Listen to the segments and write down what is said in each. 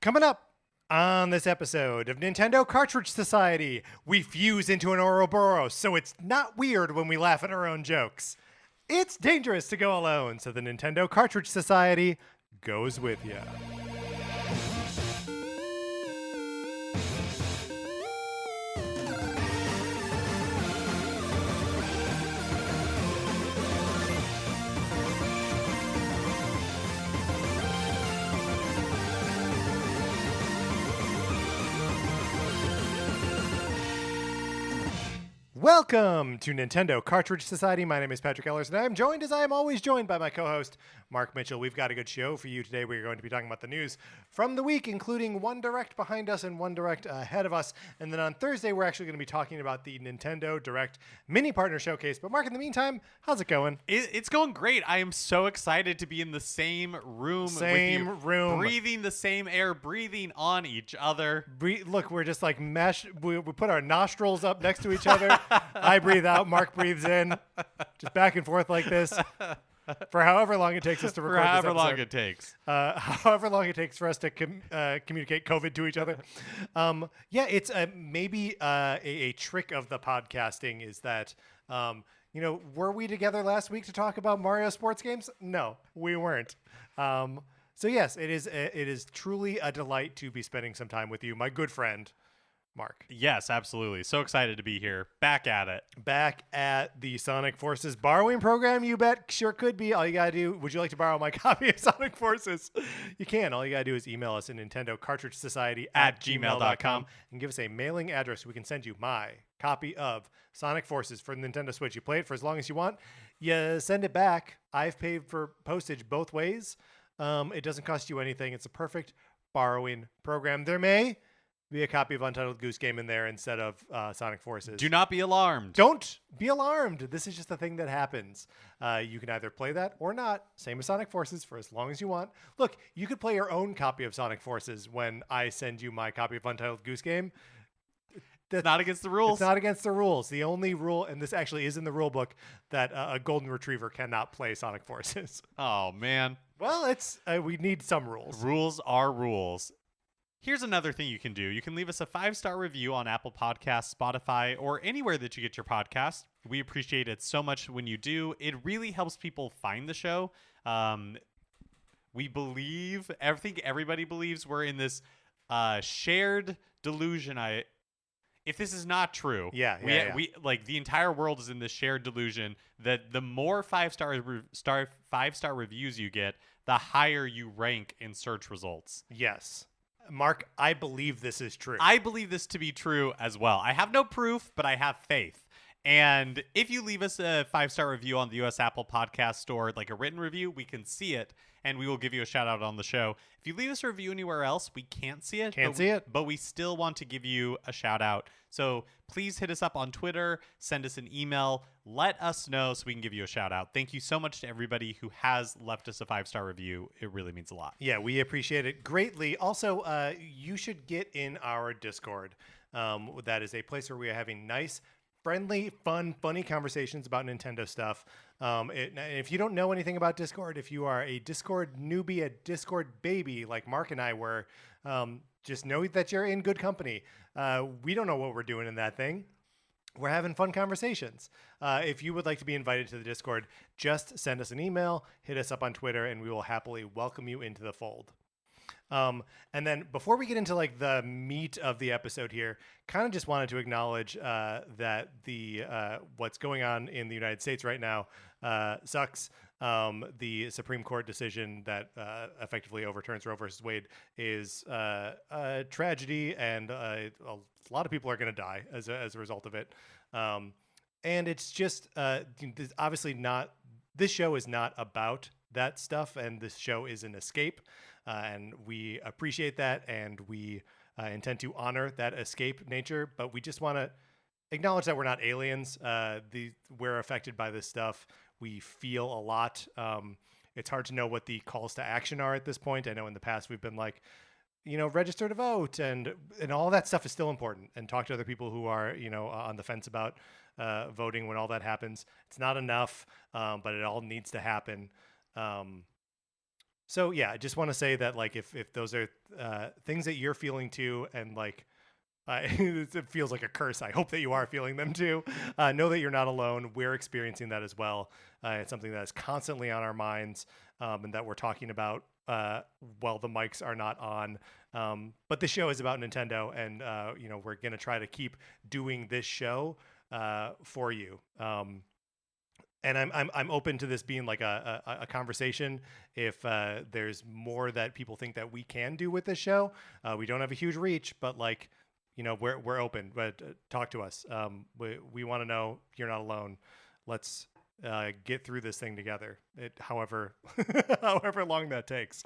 Coming up on this episode of Nintendo Cartridge Society, we fuse into an Ouroboros, so it's not weird when we laugh at our own jokes. It's dangerous to go alone, so the Nintendo Cartridge Society goes with you. Welcome to Nintendo Cartridge Society. My name is Patrick Ellers, and I am joined, as I am always joined, by my co-host, Mark Mitchell. We've got a good show for you today. We're going to be talking about the news from the week, including One Direct behind us and One Direct ahead of us. And then on Thursday, we're actually going to be talking about the Nintendo Direct Mini Partner Showcase. But Mark, in the meantime, how's it going? It's going great. I am so excited to be in the same room with you. Breathing the same air, breathing on each other. Look, we're just like meshed. We put our nostrils up next to each other. I breathe out, Mark breathes in, just back and forth like this for however long it takes us to record this episode. However long it takes. However long it takes for us to communicate COVID to each other. It's maybe a trick of the podcasting is that, were we together last week to talk about Mario sports games? No, we weren't. So yes, it is truly a delight to be spending some time with you, my good friend, Mark. Yes, absolutely. So excited to be here. Back at it. Back at the Sonic Forces borrowing program, you bet sure could be. All you got to do, would you like to borrow my copy of Sonic Forces? You can. All you got to do is email us at Nintendo Cartridge Society at gmail.com and give us a mailing address so we can send you my copy of Sonic Forces for Nintendo Switch. You play it for as long as you want. You send it back. I've paid for postage both ways. It doesn't cost you anything. It's a perfect borrowing program. There may be a copy of Untitled Goose Game in there instead of Sonic Forces. Do not be alarmed. Don't be alarmed. This is just a thing that happens. You can either play that or not. Same as Sonic Forces for as long as you want. Look, you could play your own copy of Sonic Forces when I send you my copy of Untitled Goose Game. That's not against the rules. It's not against the rules. The only rule, and this actually is in the rule book, that a golden retriever cannot play Sonic Forces. Oh, man. Well, we need some rules. Rules are rules. Here's another thing you can do. You can leave us a 5-star review on Apple Podcasts, Spotify, or anywhere that you get your podcast. We appreciate it so much when you do. It really helps people find the show. We believe, I think everybody believes we're in this shared delusion. If this is not true, we like the entire world is in this shared delusion that the more 5-star reviews you get, the higher you rank in search results. Yes. Mark, I believe this is true. I believe this to be true as well. I have no proof, but I have faith. And if you leave us a 5-star review on the US Apple Podcast Store, like a written review, we can see it, and we will give you a shout out on the show. If you leave us a review anywhere else, we can't see it. But we still want to give you a shout out. So please hit us up on Twitter, send us an email, let us know so we can give you a shout out. Thank you so much to everybody who has left us a 5-star review. It really means a lot. Yeah, we appreciate it greatly. Also, you should get in our Discord. That is a place where we are having nice, friendly, fun, funny conversations about Nintendo stuff. If you don't know anything about Discord, if you are a Discord newbie, a Discord baby like Mark and I were, just know that you're in good company. We don't know what we're doing in that thing. We're having fun conversations. If you would like to be invited to the Discord, just send us an email, hit us up on Twitter, and we will happily welcome you into the fold. And then before we get into like the meat of the episode here, kind of just wanted to acknowledge that the what's going on in the United States right now sucks. The Supreme Court decision that effectively overturns Roe versus Wade is a tragedy, and a lot of people are going to die as a result of it. And it's just obviously not. This show is not about that stuff, and this show is an escape. And we appreciate that, and we intend to honor that escape nature. But we just want to acknowledge that we're not aliens. We're affected by this stuff. We feel a lot. It's hard to know what the calls to action are at this point. I know in the past we've been like, register to vote, and all that stuff is still important. And talk to other people who are, on the fence about voting when all that happens. It's not enough, but it all needs to happen. So yeah, I just want to say that like if those are things that you're feeling too, and like it feels like a curse. I hope that you are feeling them too. Know that you're not alone. We're experiencing that as well. It's something that is constantly on our minds, and that we're talking about while the mics are not on. But the show is about Nintendo, and we're gonna try to keep doing this show for you. And I'm open to this being like a conversation. If there's more that people think that we can do with this show, we don't have a huge reach, but like, we're open. But talk to us. We want to know you're not alone. Let's get through this thing together. However however long that takes.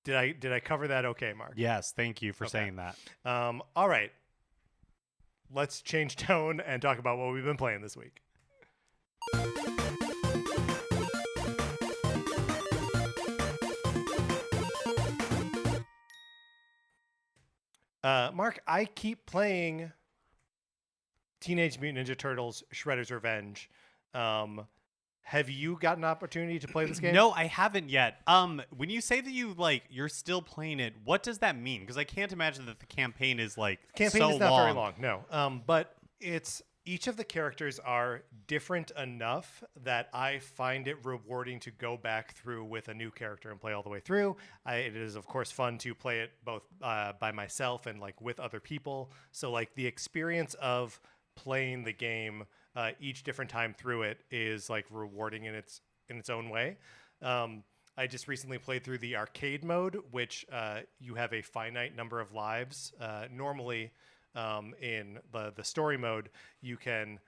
Did I cover that okay, Mark? Yes, thank you for saying that. All right. Let's change tone and talk about what we've been playing this week. Mark, I keep playing Teenage Mutant Ninja Turtles Shredder's Revenge. Have you got an opportunity to play this game? No, I haven't yet. When you say that you're still playing it, what does that mean? Because I can't imagine that the campaign is is so not long. very long. No. But it's each of the characters are different enough that I find it rewarding to go back through with a new character and play all the way through. It is of course fun to play it both by myself and like with other people. So like the experience of playing the game each different time through it is like rewarding in its own way. I just recently played through the arcade mode, which you have a finite number of lives. Normally, in the story mode, you can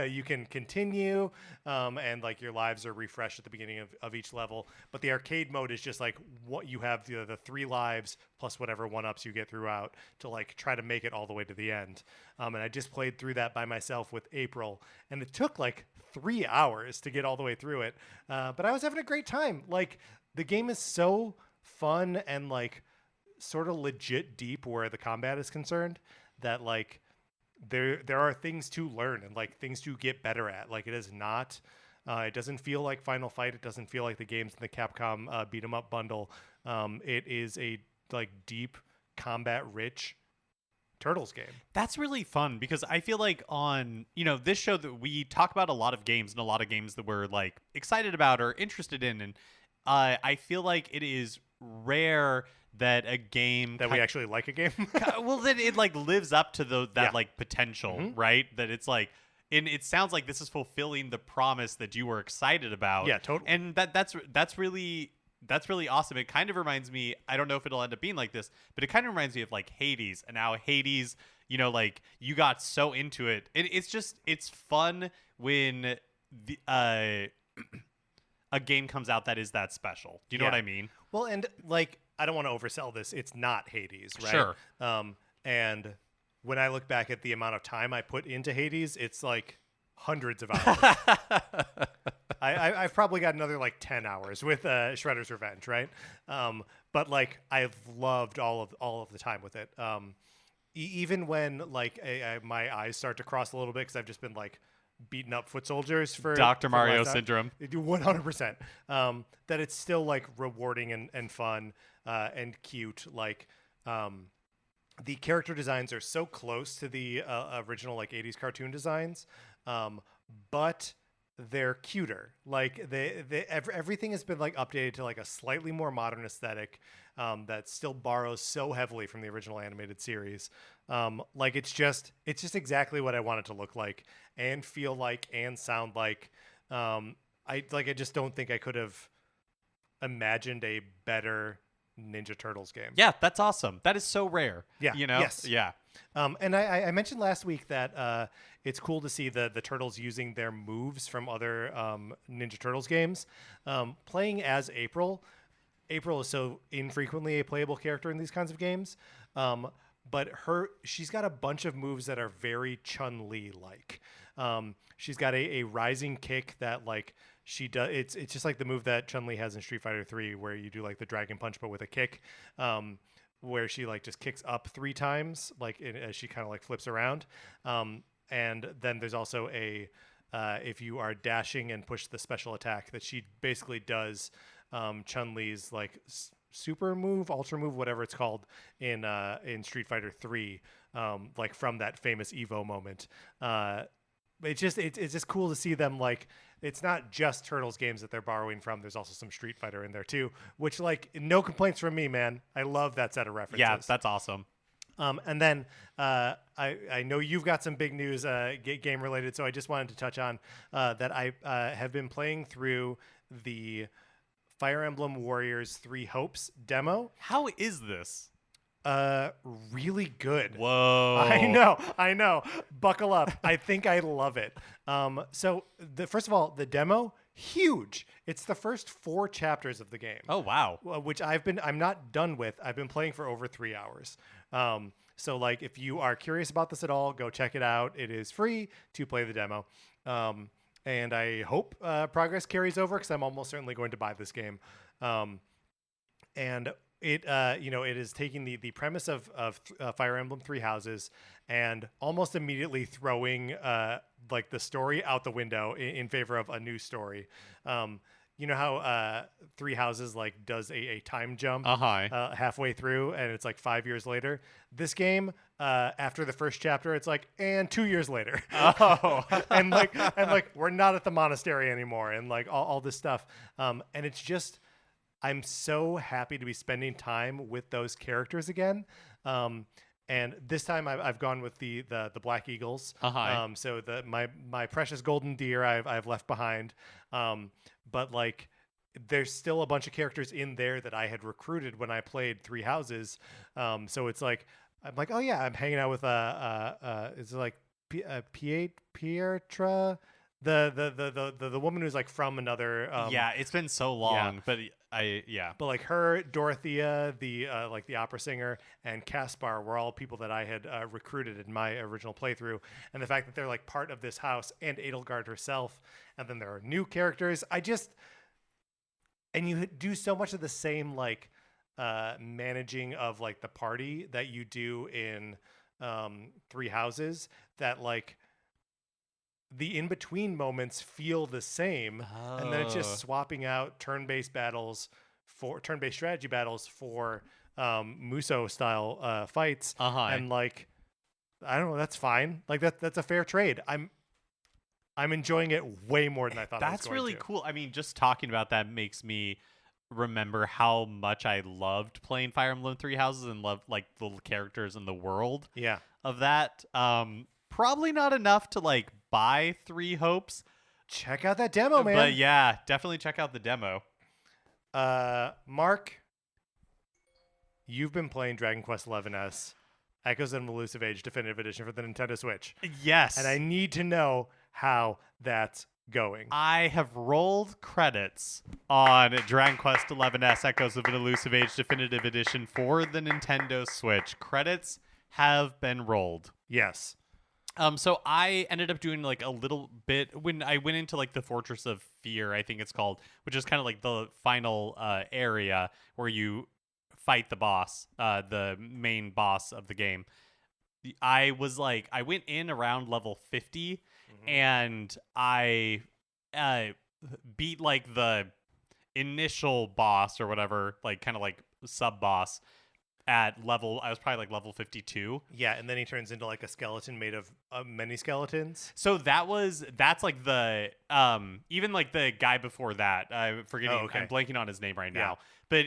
you can continue and like your lives are refreshed at the beginning of each level, but the arcade mode is just like what you have the 3 lives plus whatever 1-ups you get throughout to like try to make it all the way to the end. And I just played through that by myself with April, and it took like 3 hours to get all the way through it, but I was having a great time. Like the game is so fun and like sort of legit deep where the combat is concerned that like there are things to learn and like things to get better at. Like it is not it doesn't feel like Final Fight. It doesn't feel like the games in the Capcom beat 'em up bundle. It is a like deep combat rich Turtles game. That's really fun because I feel like on, this show that we talk about a lot of games and a lot of games that we're like excited about or interested in. And I feel like it is rare that a game that we actually like a game. well, that it like lives up to that like potential, right? That it's like, and it sounds like this is fulfilling the promise that you were excited about. Yeah, totally. And that's really awesome. It kind of reminds me, I don't know if it'll end up being like this, but it kind of reminds me of like Hades, and how Hades, like you got so into it. It's fun when the a game comes out that is that special. Do you know what I mean? Well, and like, I don't want to oversell this. It's not Hades, right? Sure. And when I look back at the amount of time I put into Hades, it's like hundreds of hours. I've probably got another like 10 hours with Shredder's Revenge, right? But like I've loved all of the time with it. Even when like my eyes start to cross a little bit because I've just been like beating up foot soldiers for Dr. Mario syndrome. 100%. That it's still like rewarding and fun and cute. Like the character designs are so close to the original like 80s cartoon designs, but they're cuter. Like everything has been like updated to like a slightly more modern aesthetic that still borrows so heavily from the original animated series. Like it's just exactly what I want it to look like and feel like and sound like. I just don't think I could have imagined a better Ninja Turtles game. Yeah, that's awesome. That is so rare. Yeah. Yes. Yeah. And I mentioned last week that it's cool to see the Turtles using their moves from other Ninja Turtles games. Playing as April is so infrequently a playable character in these kinds of games. But she's got a bunch of moves that are very Chun-Li like. She's got a rising kick that like she does. It's just like the move that Chun-Li has in Street Fighter 3, where you do like the dragon punch but with a kick, where she like just kicks up 3 times like as she kind of like flips around. And then there's also a if you are dashing and push the special attack, that she basically does Chun-Li's like super move, ultra move, whatever it's called in Street Fighter 3, like from that famous Evo moment. It's just cool to see them, like, it's not just Turtles games that they're borrowing from. There's also some Street Fighter in there too, which, like, no complaints from me, man. I love that set of references. Yeah, that's awesome. And then I know you've got some big news game related, so I just wanted to touch on that I have been playing through the Fire Emblem Warriors 3 Hopes demo. How is this? Really good. Whoa. I know. Buckle up. I think I love it. So first of all, the demo, huge. It's the first 4 chapters of the game. Oh, wow. Which I'm not done with. I've been playing for over 3 hours. So like, if you are curious about this at all, go check it out. It is free to play the demo. And I hope progress carries over, because I'm almost certainly going to buy this game. And it it is taking the premise of Fire Emblem Three Houses and almost immediately throwing like the story out the window in favor of a new story. You know how Three Houses like does a time jump halfway through, and it's like 5 years later. This game, after the first chapter, it's like, and 2 years later. Oh, and like we're not at the monastery anymore, and like all this stuff. And it's just, I'm so happy to be spending time with those characters again. And this time I've gone with the Black Eagles. So my precious golden deer I've left behind. But like, there's still a bunch of characters in there that I had recruited when I played Three Houses. So it's like, I'm like, oh yeah, I'm hanging out with it's like Pietra, the woman who's like from another. yeah, it's been so long, but But like her, Dorothea, the like the opera singer, and Caspar were all people that I had recruited in my original playthrough. And the fact that they're like part of this house, and Edelgard herself, and then there are new characters. And you do so much of the same like managing of like the party that you do in Three Houses, that like the in-between moments feel the same, and then it's just swapping out turn-based strategy battles for Muso style fights. And like, I don't know, that's fine. Like that's a fair trade. I'm enjoying it way more than I thought. That's really cool. I mean, just talking about that makes me remember how much I loved playing Fire Emblem Three Houses and loved like the characters in the world. Yeah. Of that. Probably not enough to like buy Three Hopes. Check out that demo, man. But yeah, definitely check out the demo. Mark, you've been playing Dragon Quest XI-S, Echoes of an Elusive Age Definitive Edition for the Nintendo Switch. Yes. And I need to know how that's going. I have rolled credits on Dragon Quest XI-S, Echoes of an Elusive Age Definitive Edition for the Nintendo Switch. Credits have been rolled. Yes. So I ended up doing like a little bit when I went into like the Fortress of Fear, I think it's called, which is kind of like the final area where you fight the boss, the main boss of the game. I went in around level 50, and I beat like the initial boss or whatever, like kind of like sub boss. I was probably like level 52. Yeah, and then he turns into like a skeleton made of many skeletons. So that's like the even like the guy before that. I'm blanking on his name right now. But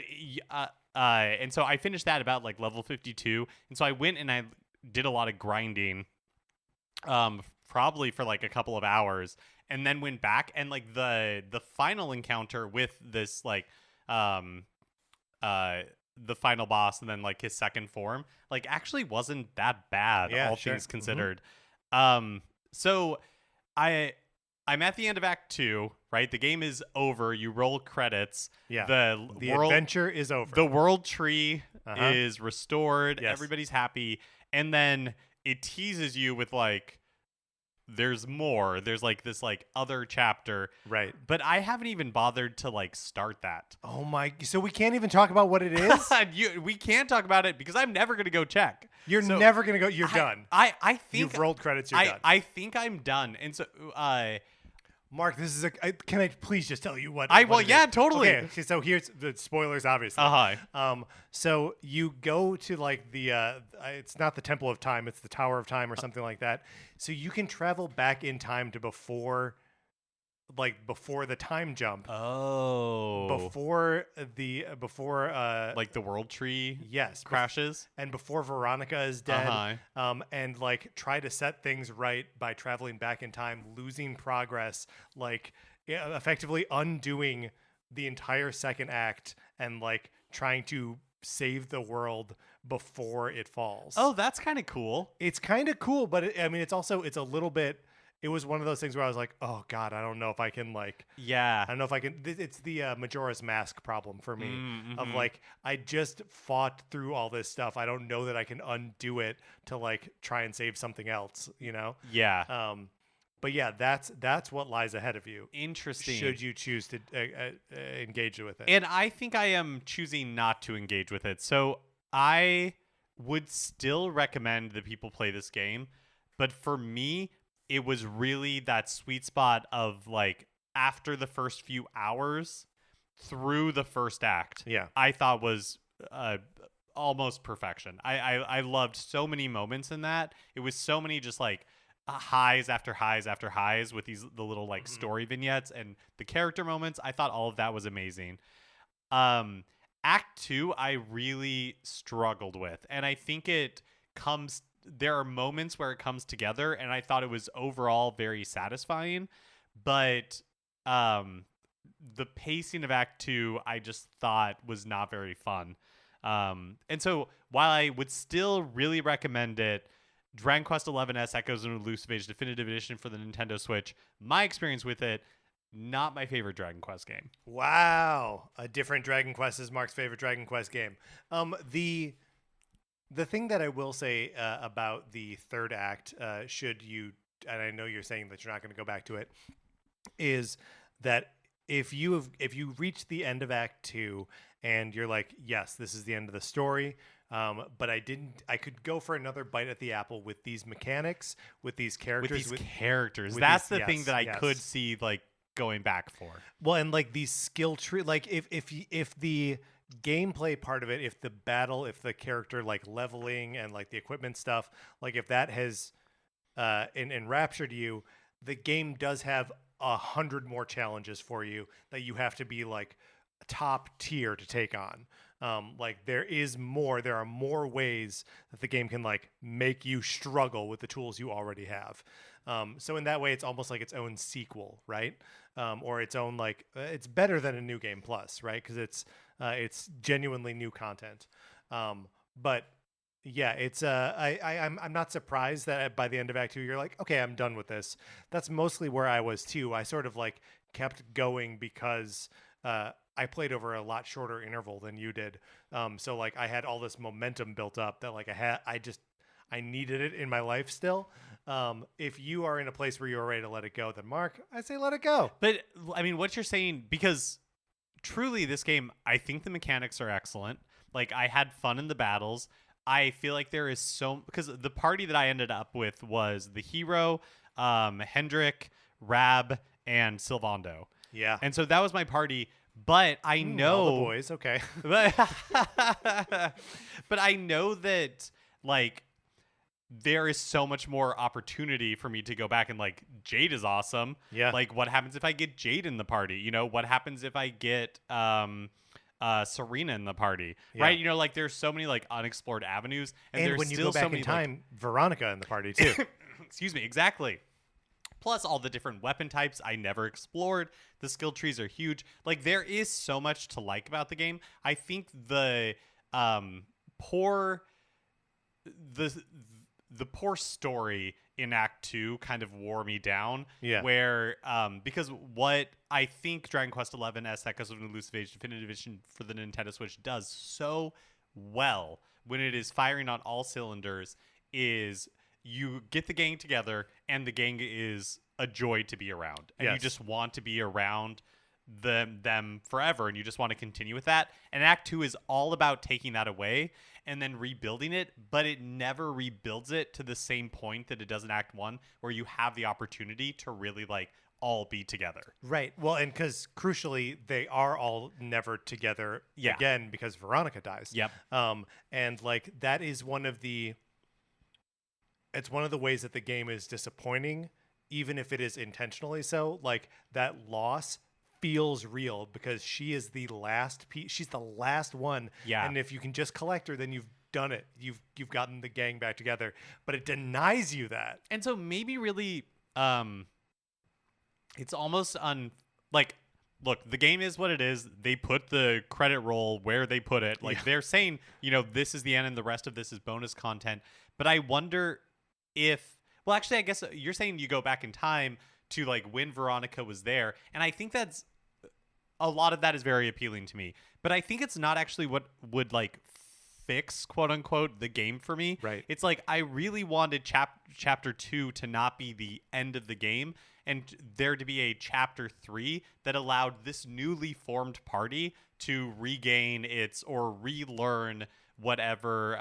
and so I finished that about like level 52, and so I went and I did a lot of grinding, probably for like a couple of hours, and then went back and like the final encounter with this like the final boss and then like his second form like actually wasn't that bad, all things considered. So I'm at the end of Act 2, right? The game is over. You roll credits. Yeah. The adventure is over. The world tree is restored. Yes. Everybody's happy. And then it teases you with like, there's more. There's like this like other chapter. Right. But I haven't even bothered to like start that. Oh my. So we can't even talk about what it is? We can't talk about it because I'm never going to go check. You're never going to go. You're done. I think you've rolled credits. You're done. I think I'm done. And so Mark, this is can I please just tell you what? Well, it yeah, is? totally. Okay, so here's the spoilers, obviously. So you go to like the it's not the Temple of Time, it's the Tower of Time or something like that. So you can travel back in time to before the time jump. Oh. Before Like the world tree yes crashes. And before Veronica is dead. And like try to set things right by traveling back in time, losing progress, like effectively undoing the entire second act and like trying to save the world before it falls. Oh, that's kind of cool. It's kind of cool, but it's a little bit. It was one of those things where I was like, "Oh God, I don't know if I can like." Yeah. I don't know if I can. It's the Majora's Mask problem for me of Mm-hmm. like I just fought through all this stuff. I don't know that I can undo it to like try and save something else. You know? Yeah. But yeah, that's what lies ahead of you. Interesting. Should you choose to engage with it? And I think I am choosing not to engage with it. So I would still recommend that people play this game, but for me, it was really that sweet spot of like after the first few hours through the first act. Yeah. I thought was almost perfection. I loved so many moments in that. It was so many just like highs after highs after highs with the little like story vignettes and the character moments. I thought all of that was amazing. Act 2 I really struggled with, and I think there are moments where it comes together, and I thought it was overall very satisfying, but the pacing of Act 2 I just thought was not very fun. And so while I would still really recommend it, Dragon Quest XI-S Echoes of an Elusive Age Definitive Edition for the Nintendo Switch, my experience with it, not my favorite Dragon Quest game. Wow. A different Dragon Quest is Mark's favorite Dragon Quest game. The thing that I will say about the third act, should you, and I know you're saying that you're not going to go back to it, is that if you reach the end of Act 2 and you're like, yes, this is the end of the story, but I could go for another bite at the apple with these mechanics, with these characters. That's the thing that I could see like going back for. Well, and like these skill tree, like if the gameplay part of it, if the character like leveling and like the equipment stuff, like if that has enraptured you, the game does have 100 more challenges for you that you have to be like top tier to take on. Like there are more ways that the game can like make you struggle with the tools you already have. So in that way, it's almost like its own sequel, right? Or its own like it's better than a New Game Plus, right? Because it's genuinely new content. But yeah, it's I'm not surprised that by the end of Act 2 you're like, okay, I'm done with this. That's mostly where I was too. I sort of like kept going because I played over a lot shorter interval than you did. So like I had all this momentum built up that like I needed it in my life still. If you are in a place where you're ready to let it go, then Mark, I say let it go. But I mean, what you're saying, because truly this game, I think the mechanics are excellent. Like I had fun in the battles. I feel like there is because the party that I ended up with was the hero, Hendrik, Rab, and Sylvando. Yeah. And so that was my party. But I know all the boys, okay. but I know that like there is so much more opportunity for me to go back and like Jade is awesome. Yeah. Like what happens if I get Jade in the party? You know, what happens if I get Serena in the party? Yeah. Right? You know, like there's so many like unexplored avenues, and there's when you still go back so many in time, Veronica in the party too. Excuse me, exactly. Plus all the different weapon types I never explored. The skill trees are huge. Like there is so much to like about the game. I think the poor story in Act 2 kind of wore me down. Yeah. Where because what I think Dragon Quest XI-S Echoes of an Elusive Age Definitive Edition for the Nintendo Switch does so well when it is firing on all cylinders is you get the gang together and the gang is a joy to be around. And you just want to be around them forever, and you just want to continue with that. And Act 2 is all about taking that away and then rebuilding it, but it never rebuilds it to the same point that it does in Act 1, where you have the opportunity to really like all be together. Right. Well, and because crucially, they are all never together again because Veronica dies. Yep. And like that is it's one of the ways that the game is disappointing, even if it is intentionally so. Like that loss feels real because she is the last piece. She's the last one. Yeah. And if you can just collect her, then you've done it. You've gotten the gang back together. But it denies you that. And so maybe really, it's almost look, the game is what it is. They put the credit roll where they put it. Like they're saying, this is the end and the rest of this is bonus content. But I wonder if, well, actually, I guess you're saying you go back in time to like when Veronica was there. And I think that's a lot of that is very appealing to me. But I think it's not actually what would like fix, quote unquote, the game for me. Right. It's like I really wanted chapter 2 to not be the end of the game and there to be a chapter 3 that allowed this newly formed party to regain its or relearn whatever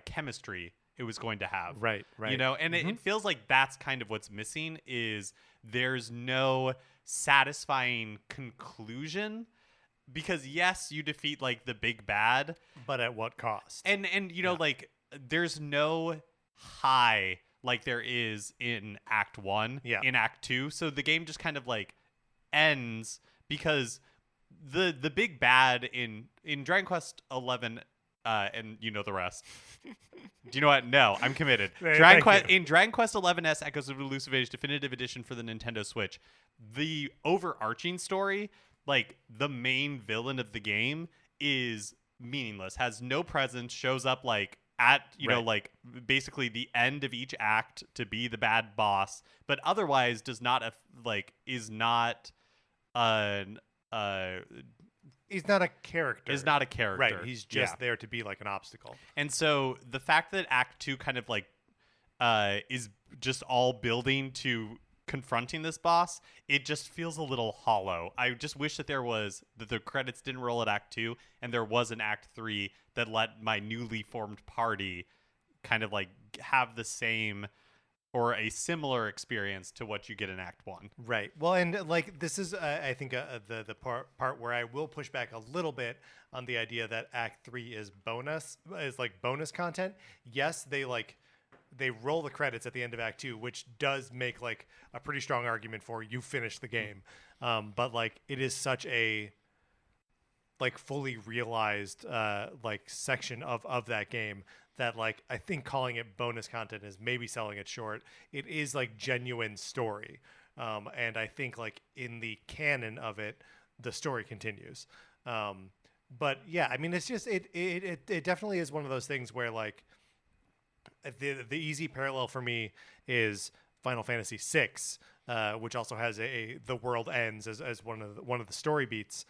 chemistry it was going to have. Right. And it feels like that's kind of what's missing is there's no satisfying conclusion. Because yes, you defeat like the big bad, but at what cost? And like there's no high like there is in Act 1, in Act 2. So the game just kind of like ends because the big bad in Dragon Quest 11 and the rest. Do you know what? No, I'm committed. In Dragon Quest 11S Echoes of Elusive Age Definitive Edition for the Nintendo Switch, the overarching story, like the main villain of the game, is meaningless, has no presence, shows up like at like basically the end of each act to be the bad boss, but otherwise does not is not he's not a character. Is not a character. Right. He's just there to be like an obstacle. And so the fact that Act 2 kind of like is just all building to confronting this boss, it just feels a little hollow. I just wish that the credits didn't roll at Act 2 and there was an Act 3 that let my newly formed party kind of like have the same or a similar experience to what you get in Act 1. Right. Well, and like this is, I think, the part where I will push back a little bit on the idea that Act 3 is bonus content. Yes, they roll the credits at the end of Act 2, which does make like a pretty strong argument for you finish the game. But like it is such a like fully realized like section of that game that like I think calling it bonus content is maybe selling it short. It is like genuine story. And I think like in the canon of it, the story continues. But yeah, I mean, it's just it definitely is one of those things where like the easy parallel for me is Final Fantasy VI, which also has the world ends as one of the story beats.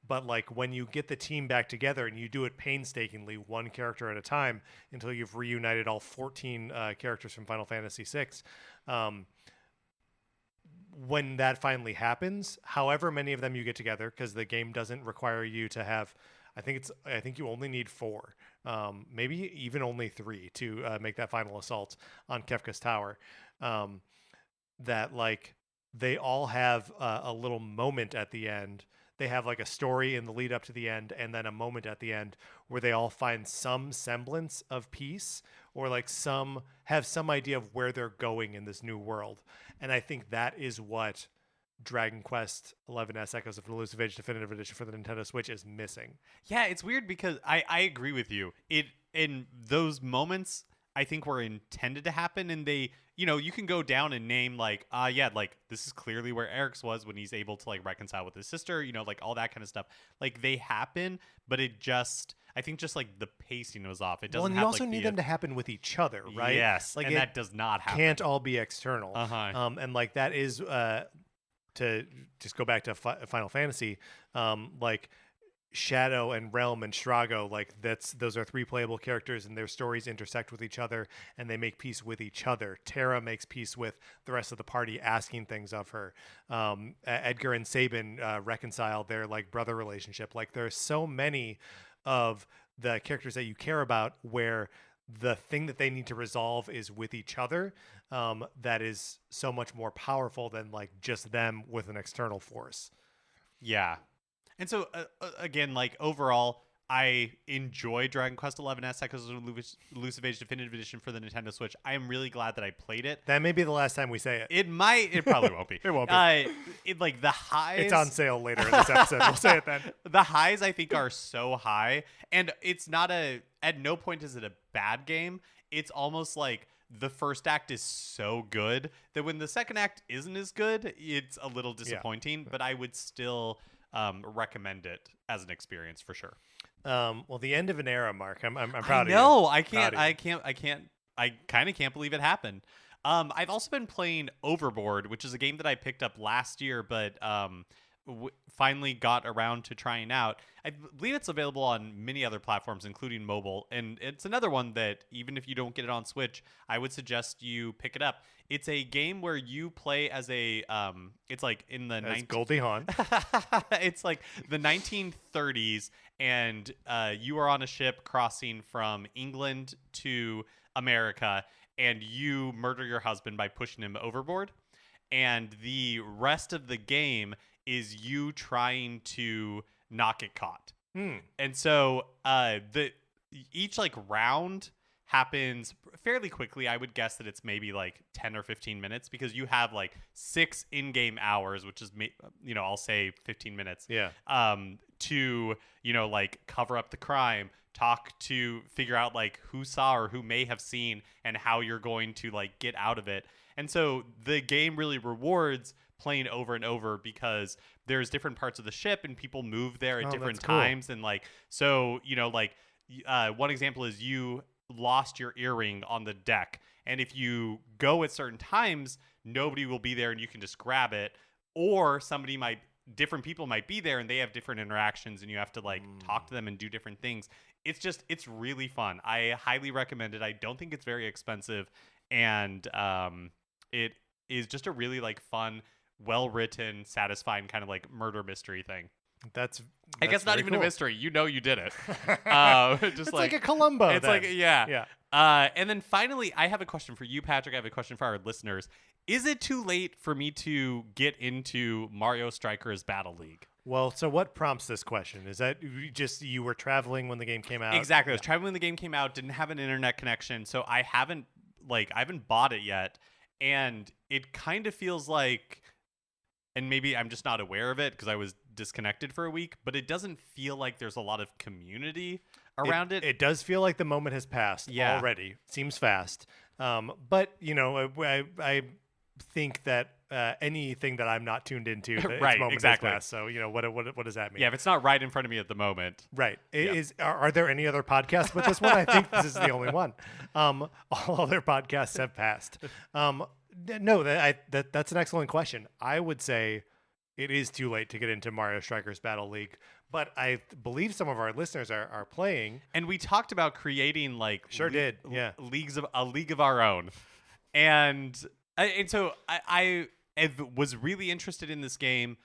But like when you get the team back together and you do it painstakingly, one character at a time until you've reunited all 14 characters from Final Fantasy VI, when that finally happens, however many of them you get together, because the game doesn't require you to have, I think you only need 4, maybe even only 3 to make that final assault on Kefka's Tower. That like they all have a little moment at the end. They have like a story in the lead up to the end and then a moment at the end where they all find some semblance of peace or like have some idea of where they're going in this new world. And I think that is what Dragon Quest 11S Echoes of Elusive Age Definitive Edition for the Nintendo Switch is missing. Yeah, it's weird because I agree with you. In those moments I think were intended to happen, and they, you can go down and name like, like this is clearly where Eric's was when he's able to like reconcile with his sister, like all that kind of stuff. Like they happen, but I think just like the pacing was off. It doesn't. Well, and you also need them to happen with each other, right? Yes, like and that does not happen. Can't all be external. And like that is to just go back to Final Fantasy, like Shadow and Realm and Shrago, like those are 3 playable characters and their stories intersect with each other and they make peace with each other. Terra makes peace with the rest of the party asking things of her. Edgar and Sabin reconcile their like brother relationship. Like there's so many of the characters that you care about where the thing that they need to resolve is with each other, that is so much more powerful than like just them with an external force. Yeah. And so, again, like overall, I enjoy Dragon Quest XI S Echoes of Elusive Age Definitive Edition for the Nintendo Switch. I am really glad that I played it. That may be the last time we say it. It probably won't be. It won't be. Like the highs. It's on sale later in this episode. We'll say it then. The highs, I think, are so high. And it's not at no point is it a bad game. It's almost like the first act is so good that when the second act isn't as good, it's a little disappointing. Yeah. But I would still recommend it as an experience for sure. Well, the end of an era, Mark. I'm proud of you. No, I kind of can't believe it happened. I've also been playing Overboard, which is a game that I picked up last year, but finally got around to trying out. I believe it's available on many other platforms, including mobile. And it's another one that even if you don't get it on Switch, I would suggest you pick it up. It's a game where you play as a, it's like in the Goldie Hawn. It's like the 1930s, and you are on a ship crossing from England to America, and you murder your husband by pushing him overboard. And the rest of the game is you trying to not get caught. And so each like round happens fairly quickly. I would guess that it's maybe like 10 or 15 minutes because you have like 6 in-game hours, which is, I'll say 15 minutes. Yeah. To, like cover up the crime, talk to figure out like who saw or who may have seen and how you're going to like get out of it. And so the game really rewards playing over and over because there's different parts of the ship and people move there at different times. Cool. And like, so, one example is you lost your earring on the deck. And if you go at certain times, nobody will be there and you can just grab it. Or different people might be there and they have different interactions and you have to like talk to them and do different things. It's really fun. I highly recommend it. I don't think it's very expensive. And it is just a really like fun, well-written, satisfying kind of like murder mystery thing. That's I guess not even cool. a mystery. You did it. It's like a Columbo. It's then. like, yeah. And then finally, I have a question for you, Patrick. I have a question for our listeners. Is it too late for me to get into Mario Strikers Battle League? Well, so what prompts this question? Is that just you were traveling when the game came out? Exactly. I was traveling when the game came out, didn't have an internet connection, so I haven't bought it yet. And it kind of feels like, and maybe I'm just not aware of it because I was disconnected for a week, but it doesn't feel like there's a lot of community around it. It does feel like the moment has passed already. Seems fast. But, I think that anything that I'm not tuned into, right, its moment exactly. has passed. So, what does that mean? Yeah, if it's not right in front of me at the moment. Right. Are there any other podcasts with this one? I think this is the only one. All other podcasts have passed. No, that's an excellent question. I would say it is too late to get into Mario Strikers Battle League, but I believe some of our listeners are playing. And we talked about creating like league of our own, and so I was really interested in this game,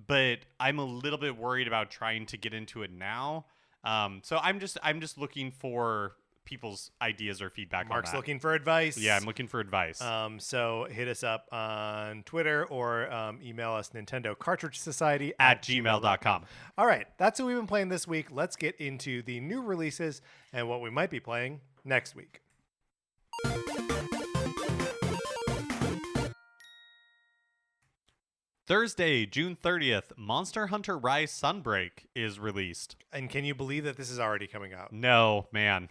but I'm a little bit worried about trying to get into it now. So I'm just looking for people's ideas or feedback. Mark's on that. Looking for advice. Yeah, I'm looking for advice. So hit us up on Twitter or email us Nintendo Cartridge Society at gmail.com. All right, that's what we've been playing this week. Let's get into the new releases and what we might be playing next week. Thursday, June 30th, Monster Hunter Rise Sunbreak is released. And can you believe that this is already coming out? No, man.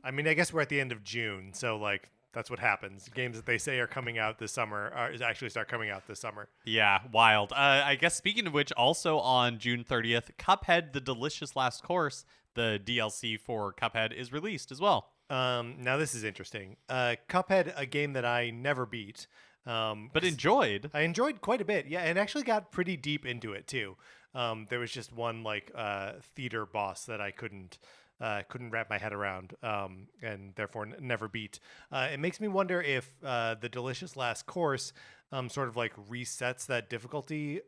I mean, I guess we're at the end of June, so like that's what happens. Games that they say are coming out this summer actually start coming out this summer. Yeah, wild. I guess speaking of which, also on June 30th, Cuphead: The Delicious Last Course, the DLC for Cuphead, is released as well. Now this is interesting. Cuphead, a game that I never beat. But enjoyed. I enjoyed quite a bit, yeah, and actually got pretty deep into it too. There was just one like theater boss that I couldn't wrap my head around, and therefore never beat. It makes me wonder if the Delicious Last Course sort of like resets that difficulty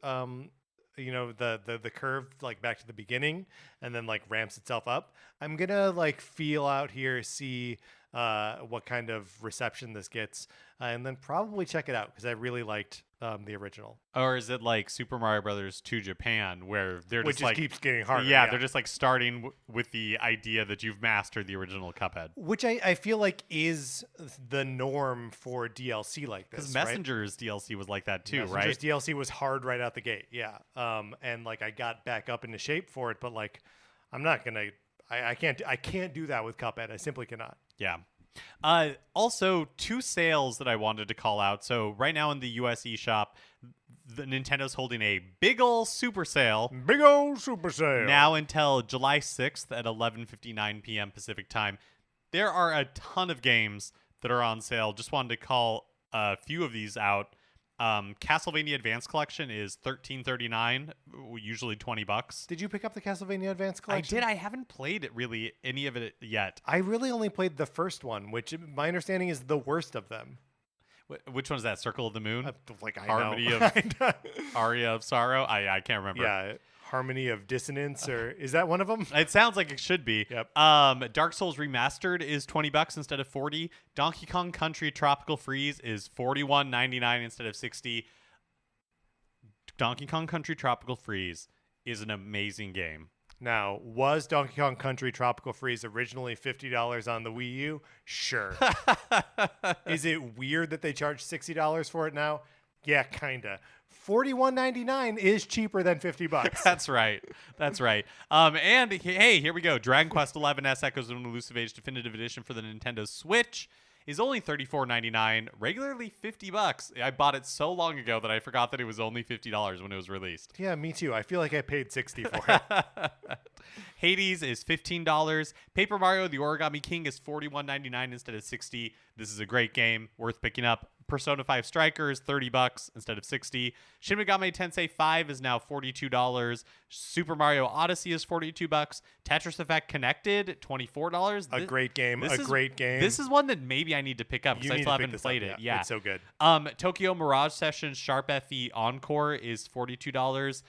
the curve like back to the beginning and then like ramps itself up. I'm gonna like feel out here, see what kind of reception this gets, and then probably check it out because I really liked the original. Or is it like Super Mario Brothers 2 Japan, where they're Which just like keeps getting harder. Yeah, they're just like starting with the idea that you've mastered the original Cuphead. Which I feel like is the norm for DLC like this. Because Messenger's DLC was like that too, right? Messenger's DLC was hard right out the gate, yeah. And like I got back up into shape for it, but like I'm not gonna. I can't do that with Cuphead. I simply cannot. Yeah. Also, 2 sales that I wanted to call out. So right now in the US eShop, the Nintendo's holding a big ol' super sale. Big old super sale. Now until July 6th at 11:59 p.m. Pacific time. There are a ton of games that are on sale. Just wanted to call a few of these out. Castlevania Advance Collection is $13.39, usually $20. Did you pick up the Castlevania Advance Collection? I did. I haven't played it really, any of it yet. I really only played the first one, which my understanding is the worst of them. Which one is that? Circle of the Moon? Harmony of Aria of Sorrow? I can't remember. Yeah. Harmony of Dissonance, or is that one of them? It sounds like it should be. Yep. Dark Souls Remastered is $20 instead of $40. Donkey Kong Country Tropical Freeze is $41.99 instead of $60. Donkey Kong Country Tropical Freeze is an amazing game. Now, was Donkey Kong Country Tropical Freeze originally $50 on the Wii U? Sure. Is it weird that they charge $60 for it now? Yeah, kinda. $41.99 is cheaper than $50. That's right. And hey, here we go. Dragon Quest XI S Echoes of an Elusive Age Definitive Edition for the Nintendo Switch is only $34.99, regularly $50. I bought it so long ago that I forgot that it was only $50 when it was released. Yeah, me too. I feel like I paid $60 for it. Hades is $15. Paper Mario: The Origami King is $41.99 instead of $60. This is a great game, worth picking up. Persona 5 Strikers, $30 instead of $60. Shin Megami Tensei 5 is now $42. Super Mario Odyssey is $42. Tetris Effect Connected, $24. A great game. This is one that maybe I need to pick up because I still haven't played it. Yeah, it's so good. Tokyo Mirage Sessions Sharp FE Encore is $42.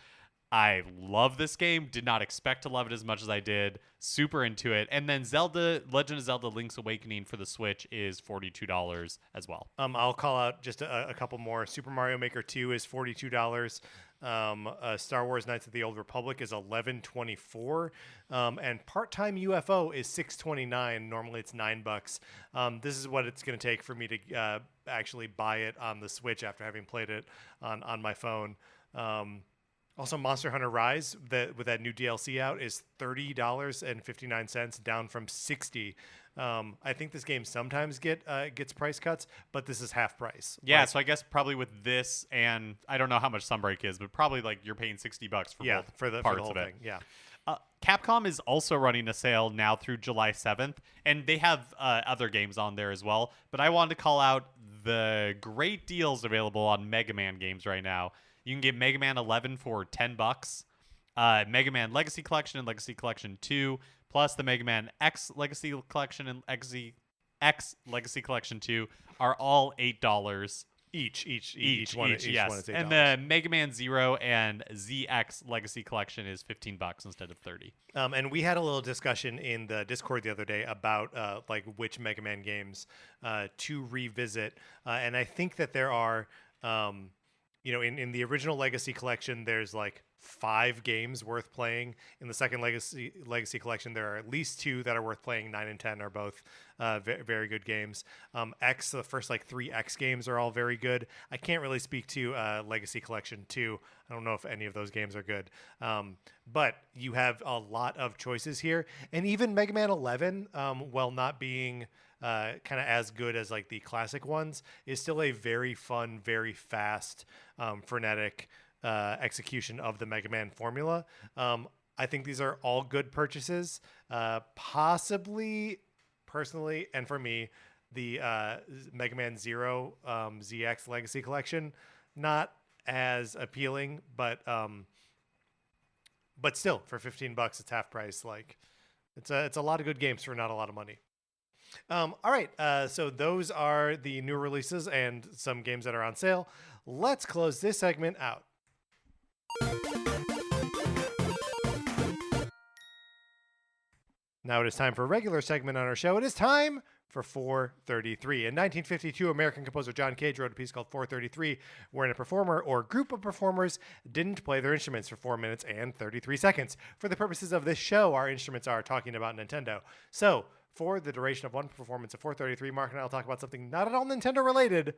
I love this game. Did not expect to love it as much as I did. Super into it. And then Legend of Zelda Link's Awakening for the Switch is $42 as well. I'll call out just a couple more. Super Mario Maker 2 is $42. Star Wars Knights of the Old Republic is $11.24. And Part-Time UFO is $6.29. Normally it's $9. This is what it's going to take for me to actually buy it on the Switch after having played it on my phone. Also, Monster Hunter Rise, with that new DLC out, is $30.59, down from $60. I think this game sometimes gets price cuts, but this is half price. Yeah, so I guess probably with this, and I don't know how much Sunbreak is, but probably like you're paying $60 for both for the parts whole of it. thing. Yeah. Capcom is also running a sale now through July 7th, and they have other games on there as well. But I wanted to call out the great deals available on Mega Man games right now. You can get Mega Man 11 for $10. Mega Man Legacy Collection and Legacy Collection 2, plus the Mega Man X Legacy Collection and X Legacy Collection 2 are all $8 each one is $8. And the Mega Man 0 and ZX Legacy Collection is $15 instead of $30. And we had a little discussion in the Discord the other day about like which Mega Man games to revisit, and I think that there are. In the original Legacy Collection, there's like 5 games worth playing. In the second Legacy Collection, there are at least 2 that are worth playing. 9 and 10 are both very good games. The first like 3 X games are all very good. I can't really speak to Legacy Collection 2. I don't know if any of those games are good. But you have a lot of choices here. And even Mega Man 11, while not being kind of as good as like the classic ones, is still a very fun, very fast, frenetic execution of the Mega Man formula. I think these are all good purchases. Possibly, personally, and for me, the Mega Man 0 ZX Legacy Collection, not as appealing, but still, for $15, it's half price. Like, it's a lot of good games for not a lot of money. All right, so those are the new releases and some games that are on sale. Let's close this segment out. Now it is time for a regular segment on our show. It is time for 433. In 1952, American composer John Cage wrote a piece called 433, wherein a performer or group of performers didn't play their instruments for 4 minutes and 33 seconds. For the purposes of this show, our instruments are talking about Nintendo. So, for the duration of one performance of 433, Mark and I will talk about something not at all Nintendo related,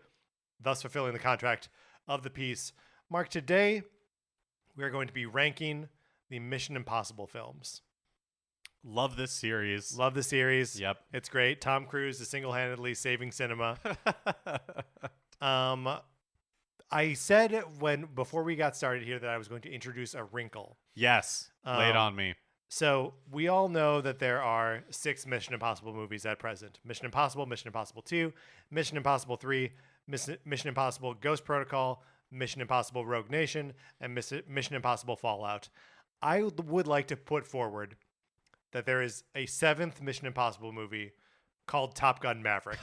thus fulfilling the contract of the piece. Mark, today we are going to be ranking the Mission Impossible films. Love this series. Love the series. Yep. It's great. Tom Cruise is single-handedly saving cinema. I said before we got started here that I was going to introduce a wrinkle. Yes. Lay it on me. So we all know that there are 6 Mission Impossible movies at present. Mission Impossible, Mission Impossible 2, Mission Impossible 3, Mission Impossible Ghost Protocol, Mission Impossible Rogue Nation, and Mission Impossible Fallout. I would like to put forward that there is a 7th Mission Impossible movie called Top Gun Maverick.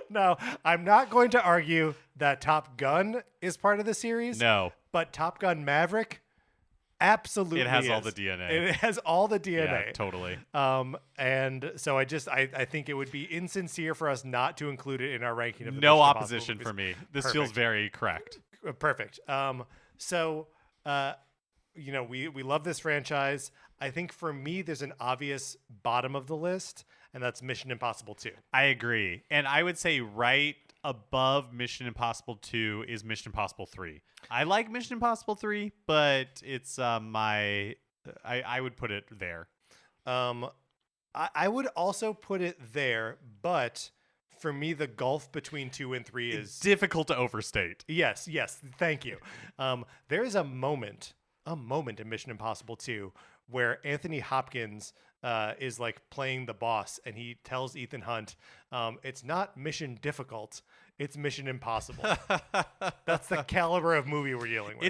Now, I'm not going to argue that Top Gun is part of the series. No. But Top Gun Maverick absolutely It has is. all the DNA. It has all the DNA. Yeah, totally. And so I think it would be insincere for us not to include it in our ranking of the No Mission Impossible opposition movies. for me. This Perfect. feels very correct. Perfect. We love this franchise. I think for me, there's an obvious bottom of the list, and that's Mission Impossible 2. I agree. And I would say right above Mission Impossible 2 is Mission Impossible 3. I like Mission Impossible 3, but it's I would put it there. I would also put it there, but for me, the gulf between 2 and 3 is difficult to overstate. Yes, thank you. There is a moment in Mission Impossible 2 where Anthony Hopkins is like playing the boss, and he tells Ethan Hunt, it's not mission difficult, it's Mission Impossible. That's the caliber of movie we're dealing with.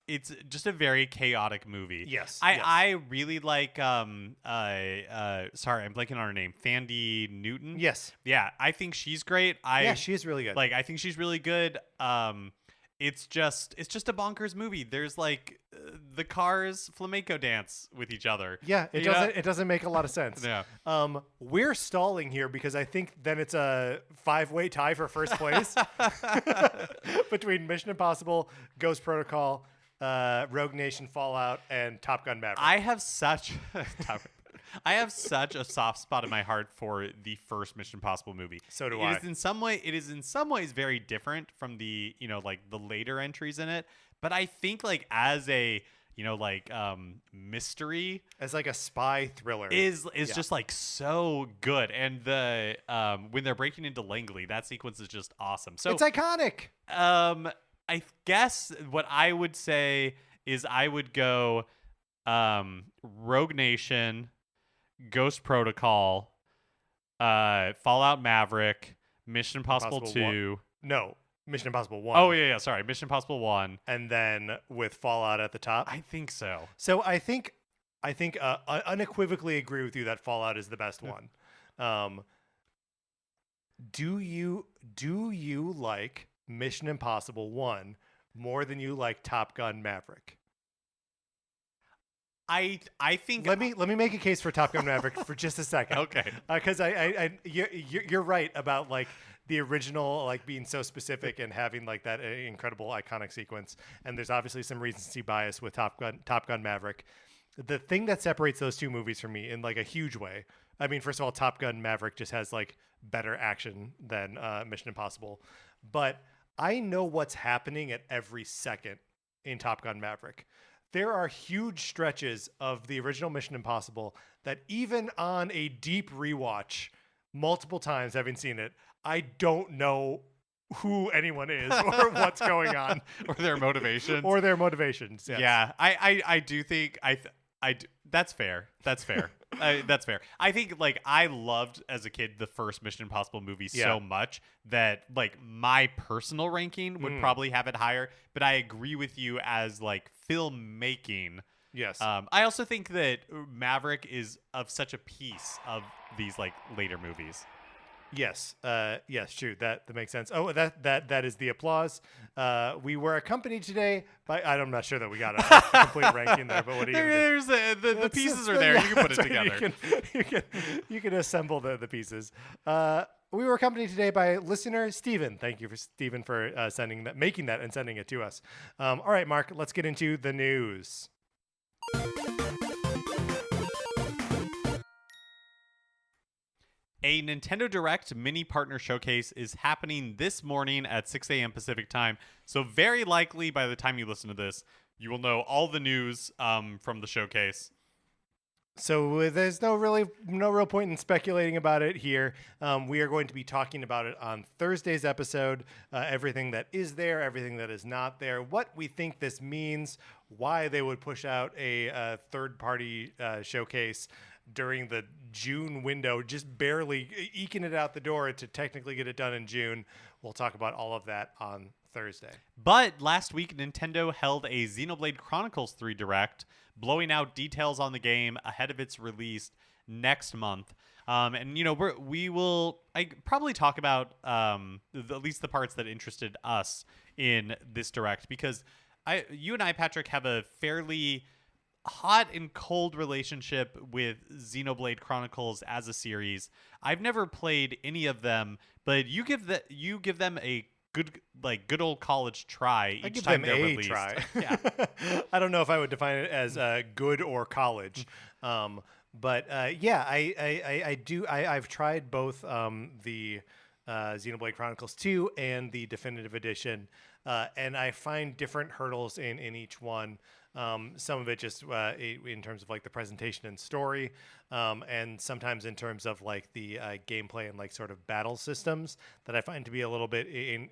It's just a very chaotic movie. Yes. I really like sorry, I'm blanking on her name. Thandie Newton. Yes. Yeah, I think she's great. She is really good. I think she's really good. It's just a bonkers movie. There's like the cars flamenco dance with each other. Yeah, it doesn't make a lot of sense. Yeah. We're stalling here because I think then it's a 5-way tie for first place between Mission Impossible, Ghost Protocol, Rogue Nation, Fallout, and Top Gun Maverick. I have such a soft spot in my heart for the first Mission Impossible movie. So do I. It is in some ways very different from the, the later entries in it. But I think as a, mystery, as like a spy thriller is just so good. And the when they're breaking into Langley, that sequence is just awesome. So it's iconic. I guess what I would say is I would go Rogue Nation, Ghost Protocol, Fallout Maverick, Mission Impossible 2. No, Mission Impossible 1. Oh, yeah, sorry. Mission Impossible 1. And then with Fallout at the top. I think so. So I think unequivocally agree with you that Fallout is the best one. Do you like Mission Impossible 1 more than you like Top Gun Maverick? I think let me make a case for Top Gun Maverick for just a second. Okay. Because you're right about the original being so specific and having that incredible iconic sequence. And there's obviously some recency bias with Top Gun Maverick. The thing that separates those two movies from me in a huge way. I mean, first of all, Top Gun Maverick just has better action than Mission Impossible, but I know what's happening at every second in Top Gun Maverick. There are huge stretches of the original Mission Impossible that even on a deep rewatch, multiple times having seen it, I don't know who anyone is or what's going on. Or their motivations. Yes. Yeah, I do think that's fair. That's fair. That's fair. I think I loved as a kid the first Mission Impossible movie so much that my personal ranking would probably have it higher. But I agree with you as filmmaking. Yes. I also think that Maverick is of such a piece of these later movies. Yes. Yes. True. That makes sense. Oh, that is the applause. We were accompanied today by. I'm not sure that we got a complete ranking there, but what are you gonna do? There's the pieces are there. Yeah, You can put it that's right. together. You can assemble the pieces. We were accompanied today by listener Steven. Thank you for Steven for making that and sending it to us. All right, Mark, let's get into the news. A Nintendo Direct mini partner showcase is happening this morning at 6 a.m. Pacific time. So very likely by the time you listen to this, you will know all the news from the showcase. So there's no real point in speculating about it here. We are going to be talking about it on Thursday's episode. Everything that is there, everything that is not there, what we think this means, why they would push out a third-party showcase during the June window, just barely eking it out the door to technically get it done in June. We'll talk about all of that on Thursday. But last week, Nintendo held a Xenoblade Chronicles 3 Direct, blowing out details on the game ahead of its release next month. And, you know, we will probably talk about at least the parts that interested us in this Direct, because you and I, Patrick, have a fairly hot and cold relationship with Xenoblade Chronicles as a series. I've never played any of them, but you give them a good old college try each time they're released. Try. Yeah. I don't know if I would define it as good or college. But I do. I've tried both the Xenoblade Chronicles 2 and the Definitive Edition, and I find different hurdles in each one. Some of it just in terms of like the presentation and story, and sometimes in terms of like the gameplay and like sort of battle systems that I find to be a little bit